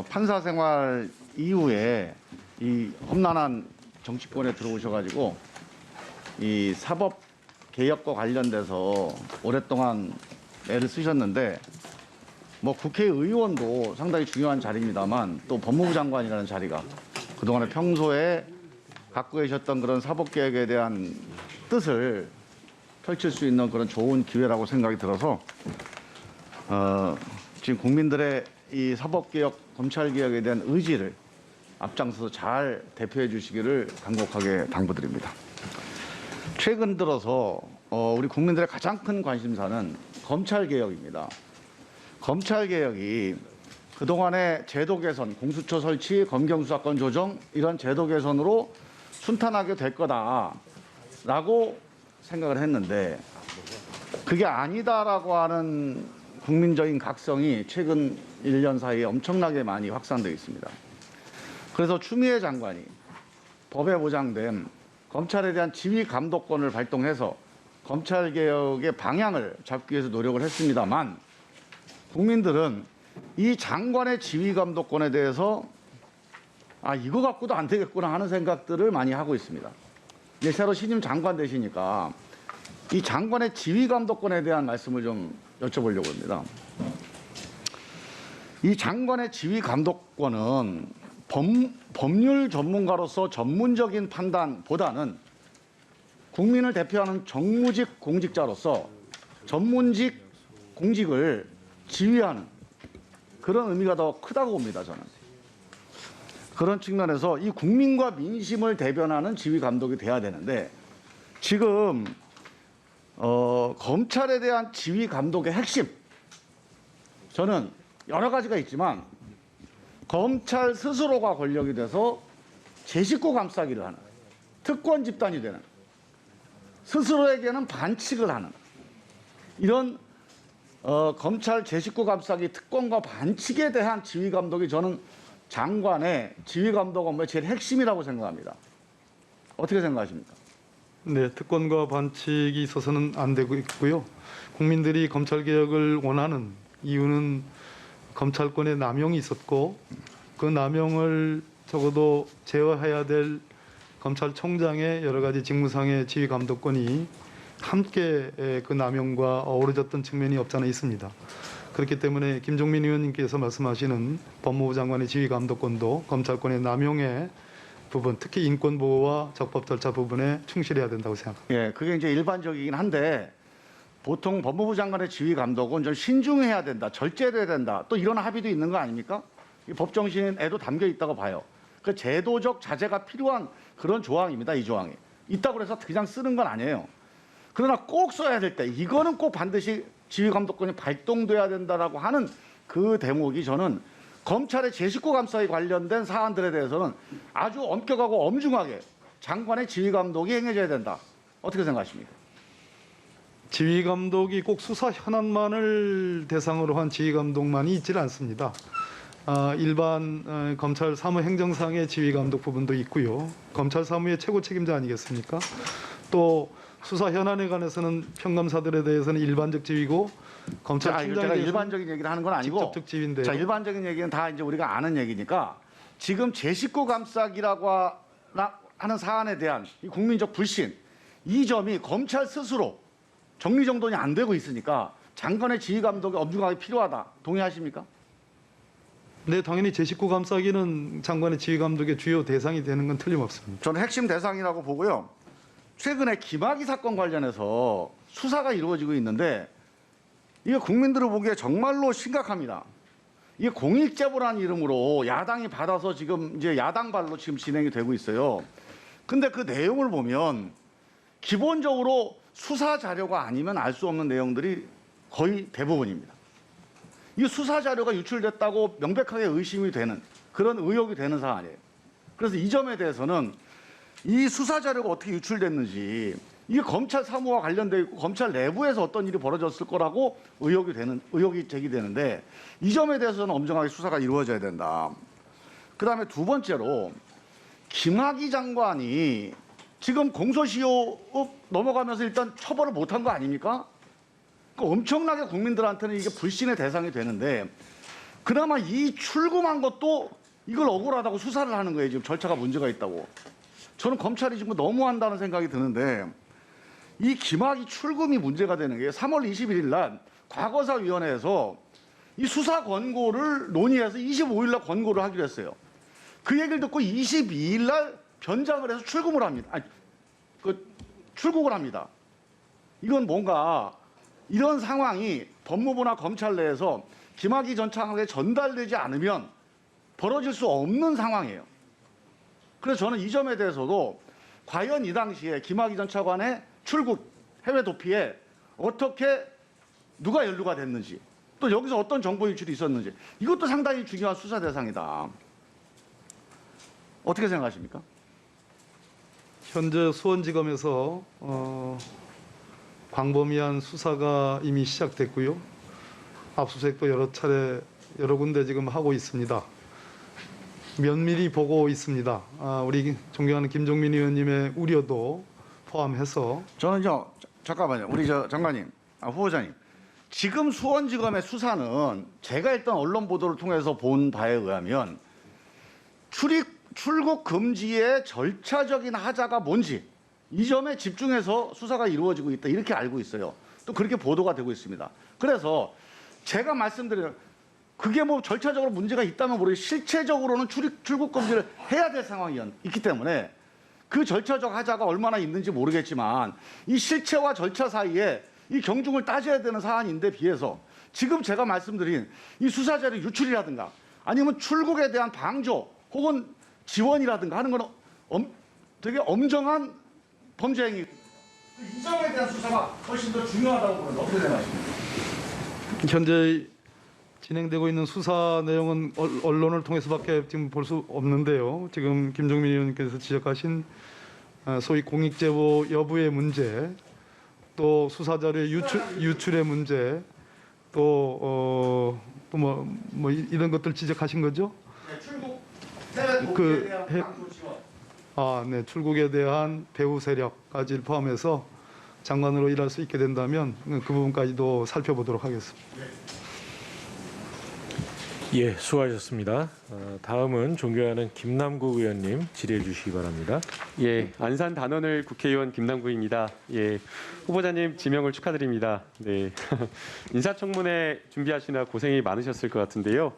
판사 생활 이후에 이 험난한 정치권에 들어오셔가지고 이 사법 개혁과 관련돼서 오랫동안 애를 쓰셨는데 뭐 국회의원도 상당히 중요한 자리입니다만 또 법무부 장관이라는 자리가 그동안에 평소에 갖고 계셨던 그런 사법개혁에 대한 뜻을 펼칠 수 있는 그런 좋은 기회라고 생각이 들어서 지금 국민들의 이 사법개혁, 검찰개혁에 대한 의지를 앞장서서 잘 대표해 주시기를 간곡하게 당부드립니다. 최근 들어서 우리 국민들의 가장 큰 관심사는 검찰개혁입니다. 검찰개혁이 그동안의 제도 개선, 공수처 설치, 검경수사권 조정 이런 제도 개선으로 순탄하게 될 거다라고 생각을 했는데 그게 아니다라고 하는 국민적인 각성이 최근 1년 사이에 엄청나게 많이 확산되어 있습니다. 그래서 추미애 장관이 법에 보장된 검찰에 대한 지휘 감독권을 발동해서 검찰개혁의 방향을 잡기 위해서 노력을 했습니다만 국민들은 이 장관의 지휘 감독권에 대해서 이거 갖고도 안 되겠구나 하는 생각들을 많이 하고 있습니다. 이제 새로 신임 장관 되시니까 이 장관의 지휘 감독권에 대한 말씀을 좀 여쭤보려고 합니다. 이 장관의 지휘 감독권은 법률 전문가로서 전문적인 판단보다는 국민을 대표하는 정무직 공직자로서 전문직 공직을 지휘하는 그런 의미가 더 크다고 봅니다, 저는. 그런 측면에서 이 국민과 민심을 대변하는 지휘 감독이 돼야 되는데 지금 검찰에 대한 지휘 감독의 핵심 저는 여러 가지가 있지만 검찰 스스로가 권력이 돼서 제 식구 감싸기를 하는 특권 집단이 되는 스스로에게는 반칙을 하는 이런 검찰 제 식구 감싸기 특권과 반칙에 대한 지휘 감독이 저는 장관의 지휘 감독 업무의 제일 핵심이라고 생각합니다. 어떻게 생각하십니까? 네, 특권과 반칙이 있어서는 안 되고 있고요. 국민들이 검찰개혁을 원하는 이유는 검찰권의 남용이 있었고 그 남용을 적어도 제어해야 될 검찰총장의 여러 가지 직무상의 지휘 감독권이 함께 그 남용과 어우러졌던 측면이 없지 않아 있습니다. 그렇기 때문에 김종민 의원님께서 말씀하시는 법무부 장관의 지휘 감독권도 검찰권의 남용의 부분, 특히 인권 보호와 적법 절차 부분에 충실해야 된다고 생각합니다. 예, 그게 이제 일반적이긴 한데 보통 법무부 장관의 지휘 감독은 좀 신중해야 된다, 절제돼야 된다, 또 이런 합의도 있는 거 아닙니까? 이 법정신에도 담겨 있다고 봐요. 그 제도적 자제가 필요한 그런 조항입니다. 이 조항이 있다고 해서 그냥 쓰는 건 아니에요. 그러나 꼭 써야 될 때 이거는 꼭 반드시 지휘 감독권이 발동돼야 된다라고 하는 그 대목이 저는 검찰의 제 식구 감싸기 관련된 사안들에 대해서는 아주 엄격하고 엄중하게 장관의 지휘 감독이 행해져야 된다. 어떻게 생각하십니까? 지휘 감독이 꼭 수사 현안만을 대상으로 한 지휘 감독만이 있지는 않습니다. 일반 검찰 사무 행정상의 지휘 감독 부분도 있고요. 검찰 사무의 최고 책임자 아니겠습니까? 또 수사 현안에 관해서는 평검사들에 대해서는 일반적 지휘고 제가 검찰총장에 일반적인 얘기를 하는 건 아니고 직접적 지휘인데요. 자, 일반적인 얘기는 다 이제 우리가 아는 얘기니까 지금 제 식구 감싸기라고 하는 사안에 대한 이 국민적 불신 이 점이 검찰 스스로 정리정돈이 안 되고 있으니까 장관의 지휘 감독이 엄중하게 필요하다. 동의하십니까? 네, 당연히 제 식구 감싸기는 장관의 지휘 감독의 주요 대상이 되는 건 틀림없습니다. 저는 핵심 대상이라고 보고요. 최근에 김학의 사건 관련해서 수사가 이루어지고 있는데 이게 국민들을 보기에 정말로 심각합니다. 이게 공익제보라는 이름으로 야당이 받아서 지금 이제 야당발로 지금 진행이 되고 있어요. 근데 그 내용을 보면 기본적으로 수사 자료가 아니면 알 수 없는 내용들이 거의 대부분입니다. 이 수사 자료가 유출됐다고 명백하게 의심이 되는 그런 의혹이 되는 사안이에요. 그래서 이 점에 대해서는 이 수사 자료가 어떻게 유출됐는지 이게 검찰 사무와 관련돼 있고 검찰 내부에서 어떤 일이 벌어졌을 거라고 의혹이 제기되는데 이 점에 대해서는 엄정하게 수사가 이루어져야 된다. 그다음에 두 번째로 김학의 장관이 지금 공소시효 넘어가면서 일단 처벌을 못한 거 아닙니까? 엄청나게 국민들한테는 이게 불신의 대상이 되는데 그나마 이 출금한 것도 이걸 억울하다고 수사를 하는 거예요. 지금 절차가 문제가 있다고. 저는 검찰이 지금 너무한다는 생각이 드는데 이 김학의 출금이 문제가 되는 게 3월 21일 날 과거사위원회에서 이 수사 권고를 논의해서 25일 날 권고를 하기로 했어요. 그 얘기를 듣고 22일 날 변장을 해서 출금을 합니다. 출국을 합니다. 이건 뭔가 이런 상황이 법무부나 검찰 내에서 김학의 전 차관에게 전달되지 않으면 벌어질 수 없는 상황이에요. 그래서 저는 이 점에 대해서도 과연 이 당시에 김학의 전 차관의 출국 해외 도피에 어떻게 누가 연루가 됐는지 또 여기서 어떤 정보 유출이 있었는지 이것도 상당히 중요한 수사 대상이다. 어떻게 생각하십니까? 현재 수원지검에서 광범위한 수사가 이미 시작됐고요. 압수수색도 여러 군데 지금 하고 있습니다. 면밀히 보고 있습니다. 우리 존경하는 김종민 의원님의 우려도 포함해서 저는요, 잠깐만요. 우리 장관님, 후보자님. 지금 수원지검의 수사는 제가 일단 언론 보도를 통해서 본 바에 의하면 출국 금지의 절차적인 하자가 뭔지 이 점에 집중해서 수사가 이루어지고 있다 이렇게 알고 있어요. 또 그렇게 보도가 되고 있습니다. 그래서 제가 말씀드린 그게 뭐 절차적으로 문제가 있다면 모르겠는데 실체적으로는 출국 금지를 해야 될 상황이 있기 때문에 그 절차적 하자가 얼마나 있는지 모르겠지만 이 실체와 절차 사이에 이 경중을 따져야 되는 사안인데 비해서 지금 제가 말씀드린 이 수사자료 유출이라든가 아니면 출국에 대한 방조 혹은 지원이라든가 하는 건 되게 엄정한 범죄 행위. 이 점에 대한 수사가 훨씬 더 중요하다고 보는데 어떻게 생각하십니까? 현재 진행되고 있는 수사 내용은 언론을 통해서밖에 지금 볼 수 없는데요. 지금 김종민 의원님께서 지적하신 소위 공익제보 여부의 문제, 또 수사자료 유출의 문제, 또 뭐 이런 것들 지적하신 거죠? 네, 출국 해외 도피에 대한 방조 지원. 네, 출국에 대한 배후 세력까지 포함해서 장관으로 일할 수 있게 된다면 그 부분까지도 살펴보도록 하겠습니다. 예, 수고하셨습니다. 다음은 존경하는 김남국 의원님 질의해 주시기 바랍니다. 예, 안산 단원을 국회의원 김남국입니다. 예, 후보자님 지명을 축하드립니다. 네, 인사청문회 준비하시느라 고생이 많으셨을 것 같은데요.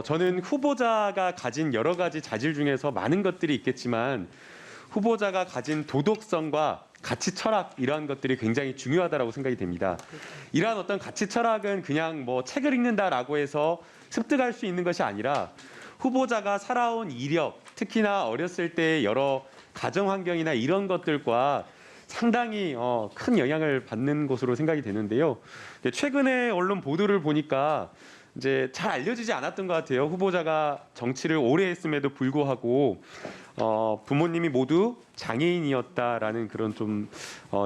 저는 후보자가 가진 여러 가지 자질 중에서 많은 것들이 있겠지만 후보자가 가진 도덕성과 가치 철학 이러한 것들이 굉장히 중요하다고 생각이 됩니다. 이러한 어떤 가치 철학은 그냥 뭐 책을 읽는다라고 해서 습득할 수 있는 것이 아니라 후보자가 살아온 이력, 특히나 어렸을 때의 여러 가정 환경이나 이런 것들과 상당히 큰 영향을 받는 것으로 생각이 되는데요. 최근에 언론 보도를 보니까 이제 잘 알려지지 않았던 것 같아요. 후보자가 정치를 오래 했음에도 불구하고 부모님이 모두 장애인이었다라는 그런 좀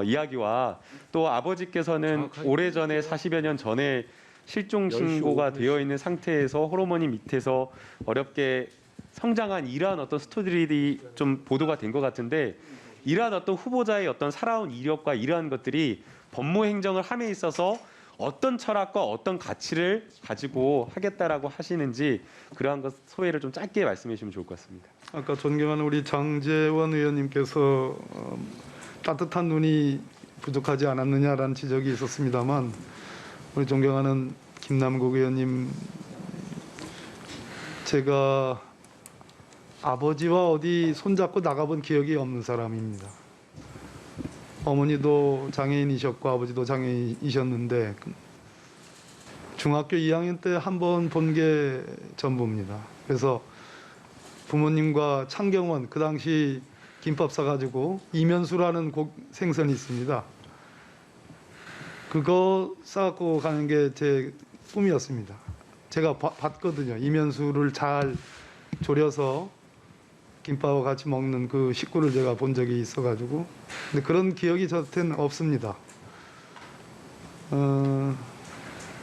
이야기와 또 아버지께서는 오래전에 40여 년 전에 실종 신고가 되어 있는 상태에서 호르몬이 밑에서 어렵게 성장한 이러한 어떤 스토리들이 좀 보도가 된 것 같은데 이러한 어떤 후보자의 어떤 살아온 이력과 이러한 것들이 법무 행정을 함에 있어서 어떤 철학과 어떤 가치를 가지고 하겠다라고 하시는지 그러한 것 소회를 좀 짧게 말씀해 주시면 좋을 것 같습니다. 아까 존경하는 우리 장제원 의원님께서 따뜻한 눈이 부족하지 않았느냐라는 지적이 있었습니다만 우리 존경하는 김남국 의원님, 제가 아버지와 어디 손잡고 나가본 기억이 없는 사람입니다. 어머니도 장애인이셨고 아버지도 장애인이셨는데 중학교 2학년 때 한 번 본 게 전부입니다. 그래서 부모님과 창경원, 그 당시 김밥 사가지고 이면수라는 생선이 있습니다. 그거 싸갖고 가는 게 제 꿈이었습니다. 제가 봤거든요. 이면수를 잘 졸여서 김밥과 같이 먹는 그 식구를 제가 본 적이 있어가지고, 근데 그런 기억이 저한테는 없습니다.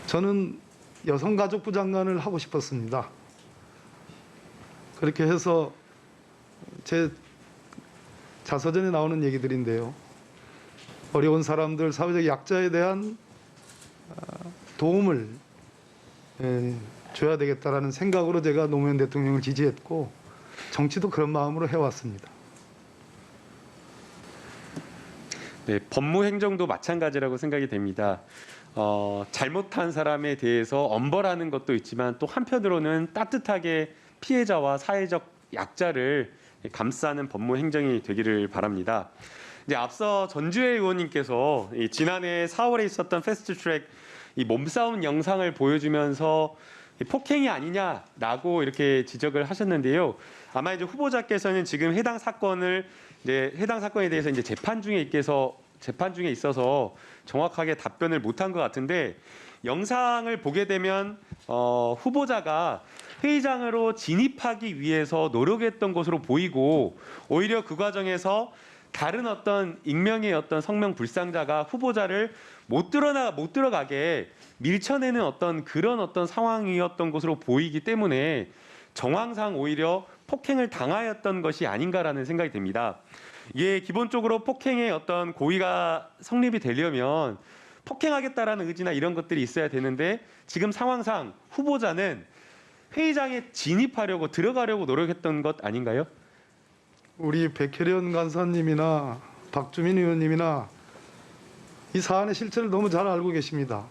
저는 여성가족부 장관을 하고 싶었습니다. 그렇게 해서 제 자서전에 나오는 얘기들인데요. 어려운 사람들, 사회적 약자에 대한 도움을 줘야 되겠다라는 생각으로 제가 노무현 대통령을 지지했고 정치도 그런 마음으로 해왔습니다. 네, 법무행정도 마찬가지라고 생각이 됩니다. 잘못한 사람에 대해서 엄벌하는 것도 있지만 또 한편으로는 따뜻하게 피해자와 사회적 약자를 감싸는 법무행정이 되기를 바랍니다. 이제 앞서 전주혜 의원님께서 지난해 4월에 있었던 패스트트랙 이 몸싸움 영상을 보여주면서 폭행이 아니냐라고 이렇게 지적을 하셨는데요. 아마 이제 후보자께서는 지금 해당 사건에 대해서 이제 재판 중에 있어서 정확하게 답변을 못한 것 같은데, 영상을 보게 되면 후보자가 회의장으로 진입하기 위해서 노력했던 것으로 보이고, 오히려 그 과정에서 다른 어떤 익명의 어떤 성명 불상자가 후보자를 못 들어가게 밀쳐내는 그런 어떤 상황이었던 것으로 보이기 때문에 정황상 오히려 폭행을 당하였던 것이 아닌가라는 생각이 듭니다. 이게 기본적으로 폭행의 어떤 고의가 성립이 되려면 폭행하겠다라는 의지나 이런 것들이 있어야 되는데, 지금 상황상 후보자는 회의장에 들어가려고 노력했던 것 아닌가요? 우리 백혜련 간사님이나 박주민 의원님이나 이 사안의 실체를 너무 잘 알고 계십니다.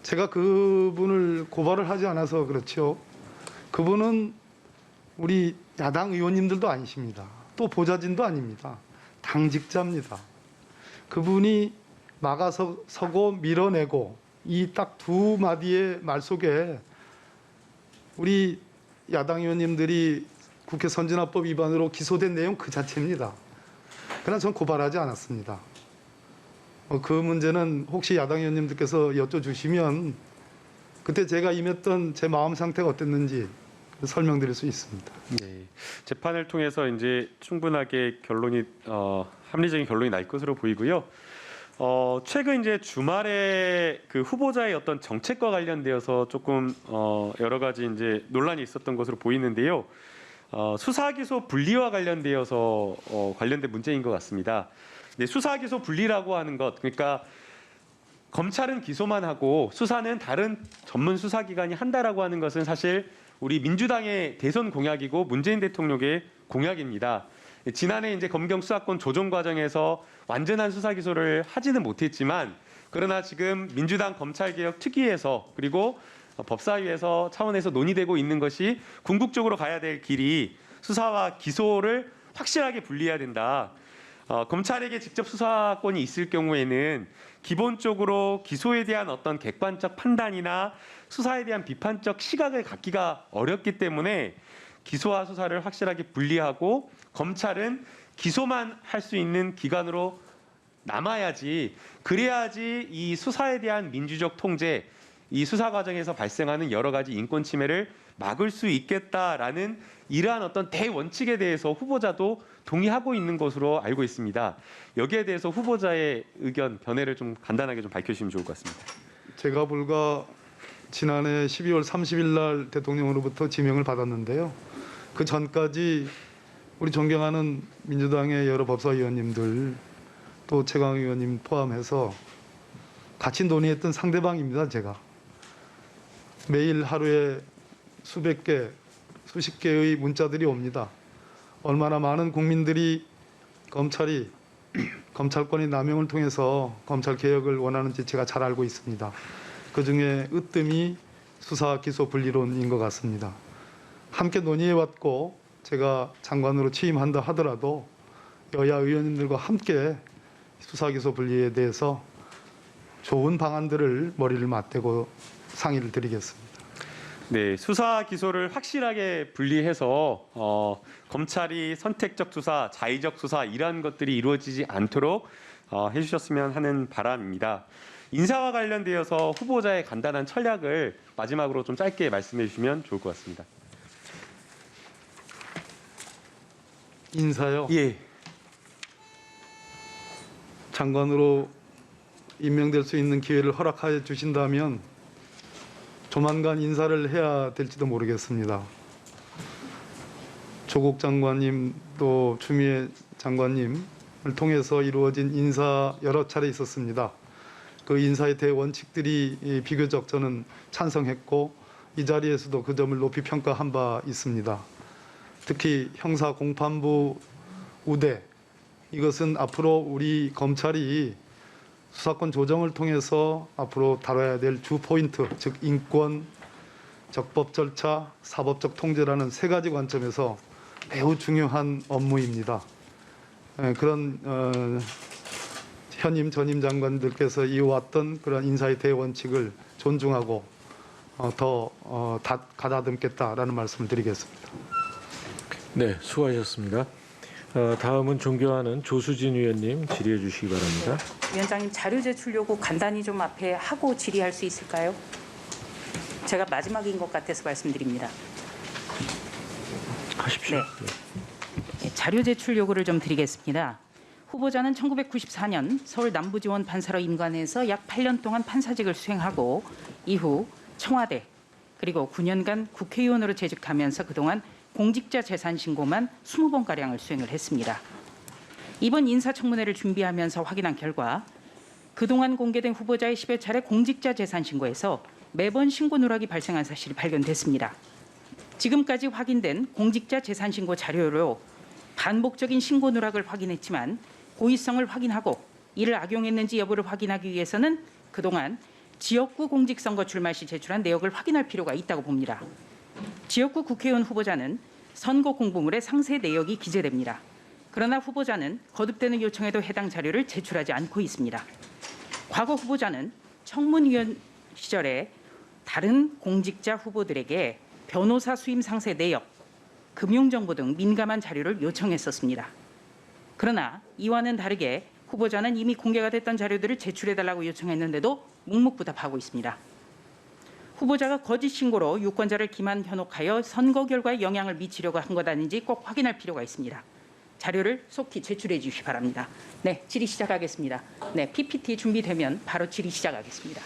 제가 그분을 고발을 하지 않아서 그렇죠. 그분은 우리 야당 의원님들도 아니십니다. 또 보좌진도 아닙니다. 당직자입니다. 그분이 막아서고 밀어내고 이 딱 두 마디의 말 속에 우리 야당 의원님들이 국회 선진화법 위반으로 기소된 내용 그 자체입니다. 그러나 전 고발하지 않았습니다. 그 문제는 혹시 야당 의원님들께서 여쭤주시면 그때 제가 임했던 제 마음 상태가 어땠는지 설명드릴 수 있습니다. 네, 재판을 통해서 이제 충분하게 합리적인 결론이 날 것으로 보이고요. 최근 이제 주말에 그 후보자의 어떤 정책과 관련되어서 조금 여러 가지 이제 논란이 있었던 것으로 보이는데요. 수사기소 분리와 관련되어서 관련된 문제인 것 같습니다. 네, 수사기소 분리라고 하는 것, 그러니까 검찰은 기소만 하고 수사는 다른 전문 수사기관이 한다라고 하는 것은 사실 우리 민주당의 대선 공약이고 문재인 대통령의 공약입니다. 지난해 이제 검경 수사권 조정 과정에서 완전한 수사 기소를 하지는 못했지만, 그러나 지금 민주당 검찰개혁 특위에서 그리고 법사위에서 차원에서 논의되고 있는 것이 궁극적으로 가야 될 길이 수사와 기소를 확실하게 분리해야 된다. 검찰에게 직접 수사권이 있을 경우에는 기본적으로 기소에 대한 어떤 객관적 판단이나 수사에 대한 비판적 시각을 갖기가 어렵기 때문에 기소와 수사를 확실하게 분리하고 검찰은 기소만 할 수 있는 기관으로 남아야지, 그래야지 이 수사에 대한 민주적 통제, 이 수사 과정에서 발생하는 여러 가지 인권 침해를 막을 수 있겠다라는 이러한 어떤 대원칙에 대해서 후보자도 동의하고 있는 것으로 알고 있습니다. 여기에 대해서 후보자의 의견, 견해를 좀 간단하게 좀 밝혀주시면 좋을 것 같습니다. 제가 불과 지난해 12월 30일 날 대통령으로부터 지명을 받았는데요. 그 전까지 우리 존경하는 민주당의 여러 법사위원님들 또 최강 의원님 포함해서 같이 논의했던 상대방입니다. 제가 매일 하루에 수백 개, 수십 개의 문자들이 옵니다. 얼마나 많은 국민들이 검찰이 검찰권의 남용을 통해서 검찰 개혁을 원하는지 제가 잘 알고 있습니다. 그중에 으뜸이 수사 기소 분리론인 것 같습니다. 함께 논의해왔고 제가 장관으로 취임한다 하더라도 여야 의원님들과 함께 수사 기소 분리에 대해서 좋은 방안들을 머리를 맞대고 상의를 드리겠습니다. 네, 수사 기소를 확실하게 분리해서 검찰이 선택적 수사, 자의적 수사 이러한 것들이 이루어지지 않도록 해주셨으면 하는 바람입니다. 인사와 관련되어서 후보자의 간단한 전략을 마지막으로 좀 짧게 말씀해 주시면 좋을 것 같습니다. 인사요? 예. 장관으로 임명될 수 있는 기회를 허락해 주신다면 조만간 인사를 해야 될지도 모르겠습니다. 조국 장관님 또 추미애 장관님을 통해서 이루어진 인사 여러 차례 있었습니다. 그 인사의 대원칙들이 비교적 저는 찬성했고 이 자리에서도 그 점을 높이 평가한 바 있습니다. 특히 형사 공판부 우대, 이것은 앞으로 우리 검찰이 수사권 조정을 통해서 앞으로 다뤄야 될 주 포인트, 즉 인권, 적법 절차, 사법적 통제라는 세 가지 관점에서 매우 중요한 업무입니다. 그런 현임 전임 장관들께서 이어왔던 그런 인사의 대원칙을 존중하고 더 가다듬겠다라는 말씀을 드리겠습니다. 네, 수고하셨습니다. 다음은 존경하는 조수진 위원님 질의해 주시기 바랍니다. 위원장님, 자료 제출 요구 간단히 좀 앞에 하고 질의할 수 있을까요? 제가 마지막인 것 같아서 말씀드립니다. 하십시오. 네. 자료 제출 요구를 좀 드리겠습니다. 후보자는 1994년 서울 남부지원 판사로 임관해서 약 8년 동안 판사직을 수행하고 이후 청와대 그리고 9년간 국회의원으로 재직하면서 그동안 공직자 재산 신고만 20번가량을 수행을 했습니다. 이번 인사청문회를 준비하면서 확인한 결과 그동안 공개된 후보자의 10여 차례 공직자 재산 신고에서 매번 신고 누락이 발생한 사실이 발견됐습니다. 지금까지 확인된 공직자 재산 신고 자료로 반복적인 신고 누락을 확인했지만 고의성을 확인하고 이를 악용했는지 여부를 확인하기 위해서는 그동안 지역구 공직선거 출마 시 제출한 내역을 확인할 필요가 있다고 봅니다. 지역구 국회의원 후보자는 선거 공보물에 상세 내역이 기재됩니다. 그러나 후보자는 거듭되는 요청에도 해당 자료를 제출하지 않고 있습니다. 과거 후보자는 청문위원 시절에 다른 공직자 후보들에게 변호사 수임 상세 내역, 금융정보 등 민감한 자료를 요청했었습니다. 그러나 이와는 다르게 후보자는 이미 공개가 됐던 자료들을 제출해달라고 요청했는데도 묵묵부답하고 있습니다. 후보자가 거짓 신고로 유권자를 기만 현혹하여 선거 결과에 영향을 미치려고 한 것 아닌지 꼭 확인할 필요가 있습니다. 자료를 속히 제출해 주시기 바랍니다. 네, 질의 시작하겠습니다. 네, PPT 준비되면 바로 질의 시작하겠습니다.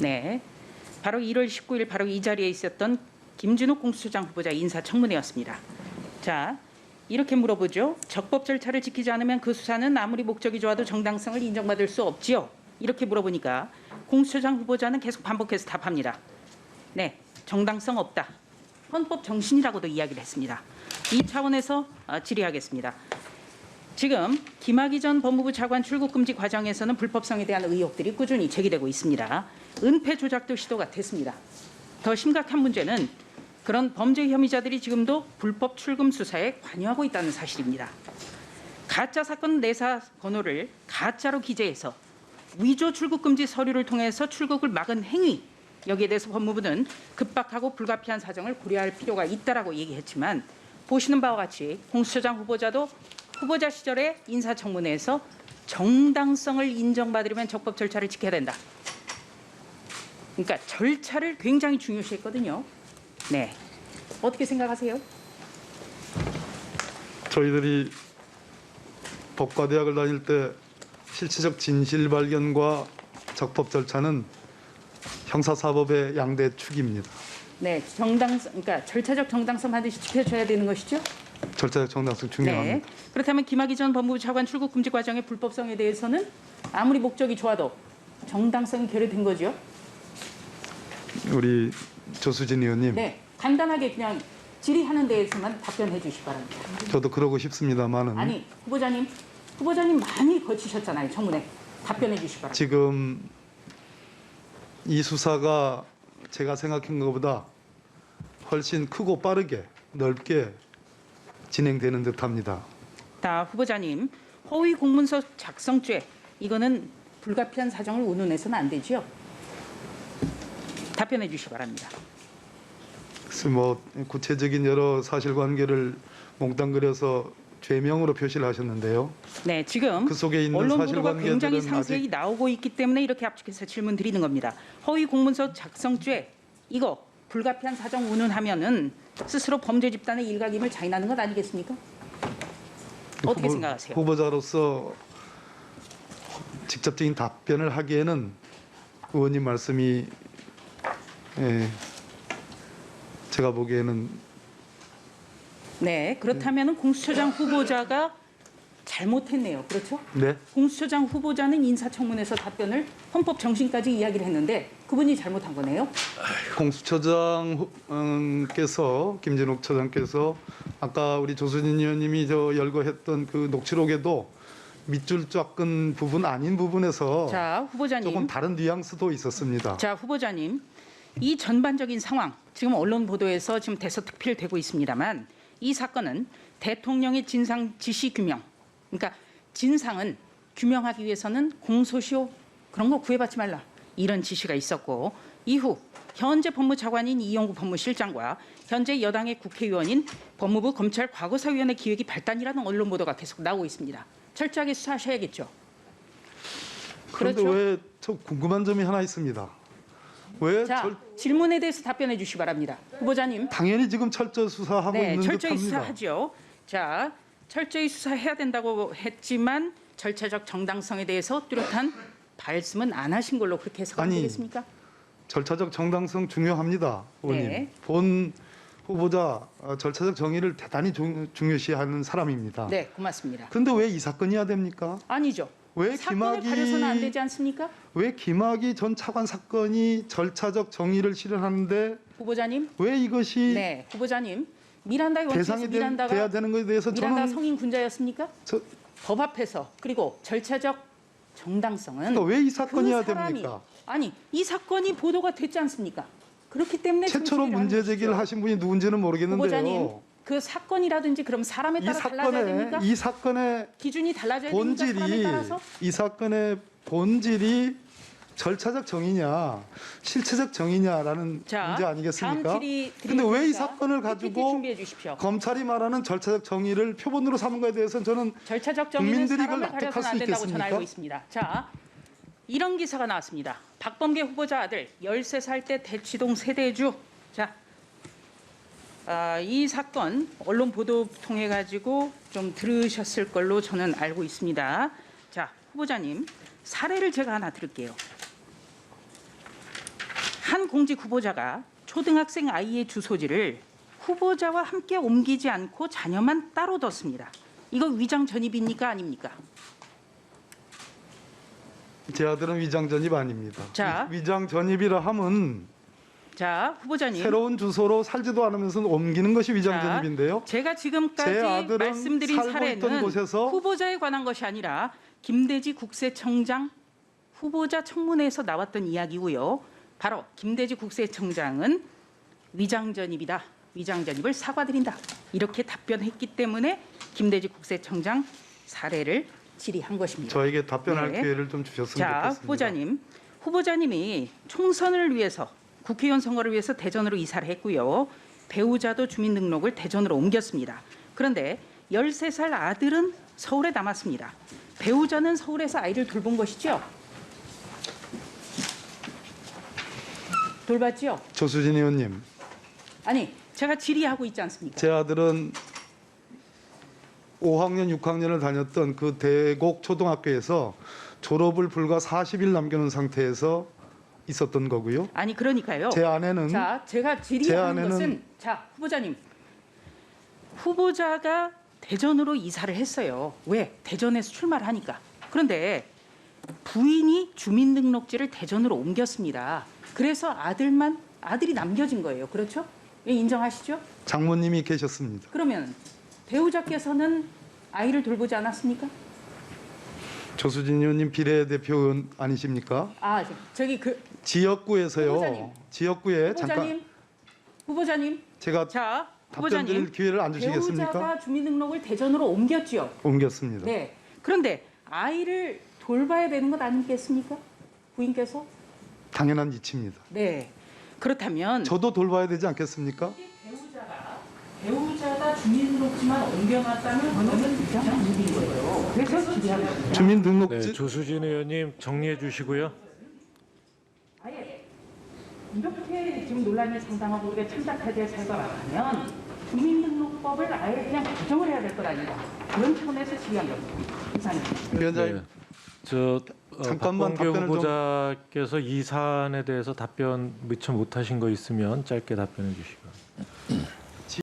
네, 바로 1월 19일 바로 이 자리에 있었던 김진욱 공수처장 후보자 인사청문회였습니다. 자, 이렇게 물어보죠. 적법 절차를 지키지 않으면 그 수사는 아무리 목적이 좋아도 정당성을 인정받을 수 없지요. 이렇게 물어보니까 공수처장 후보자는 계속 반복해서 답합니다. 네, 정당성 없다. 헌법 정신이라고도 이야기를 했습니다. 이 차원에서 질의하겠습니다. 지금 김학의 전 법무부 차관 출국 금지 과정에서는 불법성에 대한 의혹들이 꾸준히 제기되고 있습니다. 은폐 조작도 시도가 됐습니다. 더 심각한 문제는 그런 범죄 혐의자들이 지금도 불법 출금 수사에 관여하고 있다는 사실입니다. 가짜 사건 내사 번호를 가짜로 기재해서 위조 출국 금지 서류를 통해서 출국을 막은 행위, 여기에 대해서 법무부는 급박하고 불가피한 사정을 고려할 필요가 있다라고 얘기했지만 보시는 바와 같이 공수처장 후보자도 후보자 시절에 인사청문회에서 정당성을 인정받으려면 적법 절차를 지켜야 된다. 그러니까 절차를 굉장히 중요시했거든요. 네, 어떻게 생각하세요? 저희들이 법과대학을 다닐 때 실체적 진실 발견과 적법 절차는 형사사법의 양대 축입니다. 네, 정당성, 그러니까 절차적 정당성 반드시 지켜줘야 되는 것이죠. 절차적 정당성 중요합니다. 네. 그렇다면 김학의 전 법무부 차관 출국 금지 과정의 불법성에 대해서는 아무리 목적이 좋아도 정당성이 결여된 거죠. 우리 조수진 의원님, 네, 간단하게 그냥 질의하는 데에서만 답변해 주시기 바랍니다. 저도 그러고 싶습니다만은 아니, 후보자님 많이 거치셨잖아요, 청문회. 답변해 주시기 바랍니다. 지금 이 수사가 제가 생각한 것보다 훨씬 크고 빠르게 넓게 진행되는 듯합니다. 자, 후보자님, 허위 공문서 작성죄 이거는 불가피한 사정을 운운해서는 안 되죠? 답변해 주시기 바랍니다. 그래서 뭐 구체적인 여러 사실관계를 몽땅 그려서 죄명으로 표시를 하셨는데요. 네, 지금 그 속에 있는 언론 보도가 굉장히 사실관계들은 상세히 아직 나오고 있기 때문에 이렇게 압축해서 질문 드리는 겁니다. 허위 공문서 작성죄 이거 불가피한 사정 운운하면은 스스로 범죄 집단의 일각임을 자인하는 것 아니겠습니까? 어떻게 생각하세요? 후보자로서 직접적인 답변을 하기에는 의원님 말씀이 제가 보기에는 네, 그렇다면 공수처장 후보자가 잘못했네요. 그렇죠? 네. 공수처장 후보자는 인사청문회에서 답변을 헌법 정신까지 이야기를 했는데 그분이 잘못한 거네요. 공수처장께서 김진욱 처장께서 아까 우리 조수진 의원님이 열거했던 그 녹취록에도 밑줄 쫙은 부분 아닌 부분에서 자, 후보자님. 조금 다른 뉘앙스도 있었습니다. 자, 후보자님. 이 전반적인 상황, 지금 언론 보도에서 지금 대서특필되고 있습니다만 이 사건은 대통령의 진상 지시 규명, 그러니까 진상은 규명하기 위해서는 공소시효 그런 거 구애받지 말라 이런 지시가 있었고 이후 현재 법무차관인 이용구 법무실장과 현재 여당의 국회의원인 법무부 검찰 과거사위원회 기획이 발단이라는 언론 보도가 계속 나오고 있습니다. 철저하게 수사하셔야겠죠. 그런데 그렇죠? 왜 저 궁금한 점이 하나 있습니다. 왜 자, 질문에 대해서 답변해 주시기 바랍니다. 후보자님. 당연히 지금 철저 수사하고 네, 있는 철저히 듯합니다. 수사하죠. 자, 철저히 수사해야 된다고 했지만 절차적 정당성에 대해서 뚜렷한 말씀은 안 하신 걸로 그렇게 해석하면 아니, 되겠습니까? 절차적 정당성 중요합니다, 의원님. 네. 본 후보자 절차적 정의를 대단히 중요시하는 사람입니다. 네, 고맙습니다. 그런데 왜 이 사건이야 됩니까? 아니죠. 왜 사건을 가려서는 안 되지 않습니까? 왜 김학의 전 차관 사건이 절차적 정의를 실현하는데 후보자님. 왜 이것이 네, 후보자님. 미란다의 원칙에서 대상이 미란다가 돼야 되는 것에 대해서 미란다 저는 성인 군자였습니까? 법 앞에서 그리고 절차적 정당성은 그러니까 왜 이 사건이야 그 사람이, 됩니까? 아니, 이 사건이 보도가 됐지 않습니까? 그렇기 때문에 최초로 지금 문제 질의를 제기를 하는 하신 분이 누군지는 모르겠는데요. 후보자님, 그 사건이라든지 그럼 사람에 따라 달라져야 됩니까? 이 사건의 기준이 달라져야 됩니까? 사람에 따라서? 이 사건의 본질이 절차적 정의냐 실체적 정의냐라는 자, 문제 아니겠습니까? 다음 질의 근데 왜 이 드리겠습니다. 사건을 PPT 가지고 준비해 주십시오. 검찰이 말하는 절차적 정의를 표본으로 삼은 것에 대해서는 저는 절차적 정의는 국민들이 이걸 사람을 납득할 가려서는 수 안 된다고 저는 있겠습니까? 알고 있습니다. 자, 이런 기사가 나왔습니다. 박범계 후보자 아들 13살 때 대치동 세대주. 자, 이 사건 언론 보도 통해 가지고 좀 들으셨을 걸로 저는 알고 있습니다. 자, 후보자님 사례를 제가 하나 들을게요. 한 공직 후보자가 초등학생 아이의 주소지를 후보자와 함께 옮기지 않고 자녀만 따로 뒀습니다. 이거 위장 전입입니까 아닙니까? 제 아들은 위장 전입 아닙니다. 자. 위장 전입이라 함은 자, 후보자님. 새로운 주소로 살지도 않으면서 옮기는 것이 위장 자, 전입인데요. 제가 제 지금까지 아들은 말씀드린 살고 있던 사례는 곳에서 후보자에 관한 것이 아니라 김대지 국세청장 후보자 청문회에서 나왔던 이야기고요. 바로 김대지 국세청장은 위장 전입이다. 위장 전입을 사과드린다. 이렇게 답변했기 때문에 김대지 국세청장 사례를 질의한 것입니다. 저에게 답변할 네. 기회를 좀 주셨으면 자, 좋겠습니다. 후보자님이 총선을 위해서 국회의원 선거를 위해서 대전으로 이사를 했고요. 배우자도 주민등록을 대전으로 옮겼습니다. 그런데 13살 아들은 서울에 남았습니다. 배우자는 서울에서 아이를 돌본 것이죠? 돌봤죠? 조수진 의원님, 아니, 제가 질의하고 있지 않습니까? 제 아들은 5학년, 6학년을 다녔던 그 대곡 초등학교에서 졸업을 불과 40일 남겨놓은 상태에서 있었던 거고요. 아니, 그러니까요. 제 아내는 자, 제가 제 질의하는 아내는- 것은 자, 후보자님. 후보자가 대전으로 이사를 했어요. 왜? 대전에서 출마를 하니까. 그런데 부인이 주민등록지를 대전으로 옮겼습니다. 그래서 아들이 남겨진 거예요. 그렇죠? 예, 인정하시죠? 장모님이 계셨습니다. 그러면 배우자께서는 아이를 돌보지 않았습니까? 조수진 의원님 비례대표 아니십니까? 아, 저기 그 지역구에서요. 후보자님. 지역구에 잠깐 후보자님. 제가 자, 답변 드릴 후보자님. 기회를 안 주시겠습니까? 배우자가 주민등록을 대전으로 옮겼죠. 옮겼습니다. 네. 그런데 아이를 돌봐야 되는 것 아니겠습니까? 부인께서? 당연한 이치입니다. 네. 그렇다면 저도 돌봐야 되지 않겠습니까? 배우자가 주민등록지만 옮겨놨다면 그거는 이상한 일인 거예요. 그래서 기대하는 겁니다. 주민등록지 네, 조수진 의원님 정리해 주시고요. 아예 이렇게 지금 논란이 상당하고 우리가 참작해야 될 결과라면 주민등록법을 아예 그냥 개정을 해야 될 것 아닌가 그런 차원에서 질의한 겁니다. 이상입니다. 위원장님 네. 저 잠깐만 박범계 답변을 좀- 후보자께서 이 사안에 대해서 답변 미처 못하신 거 있으면 짧게 답변해 주시고.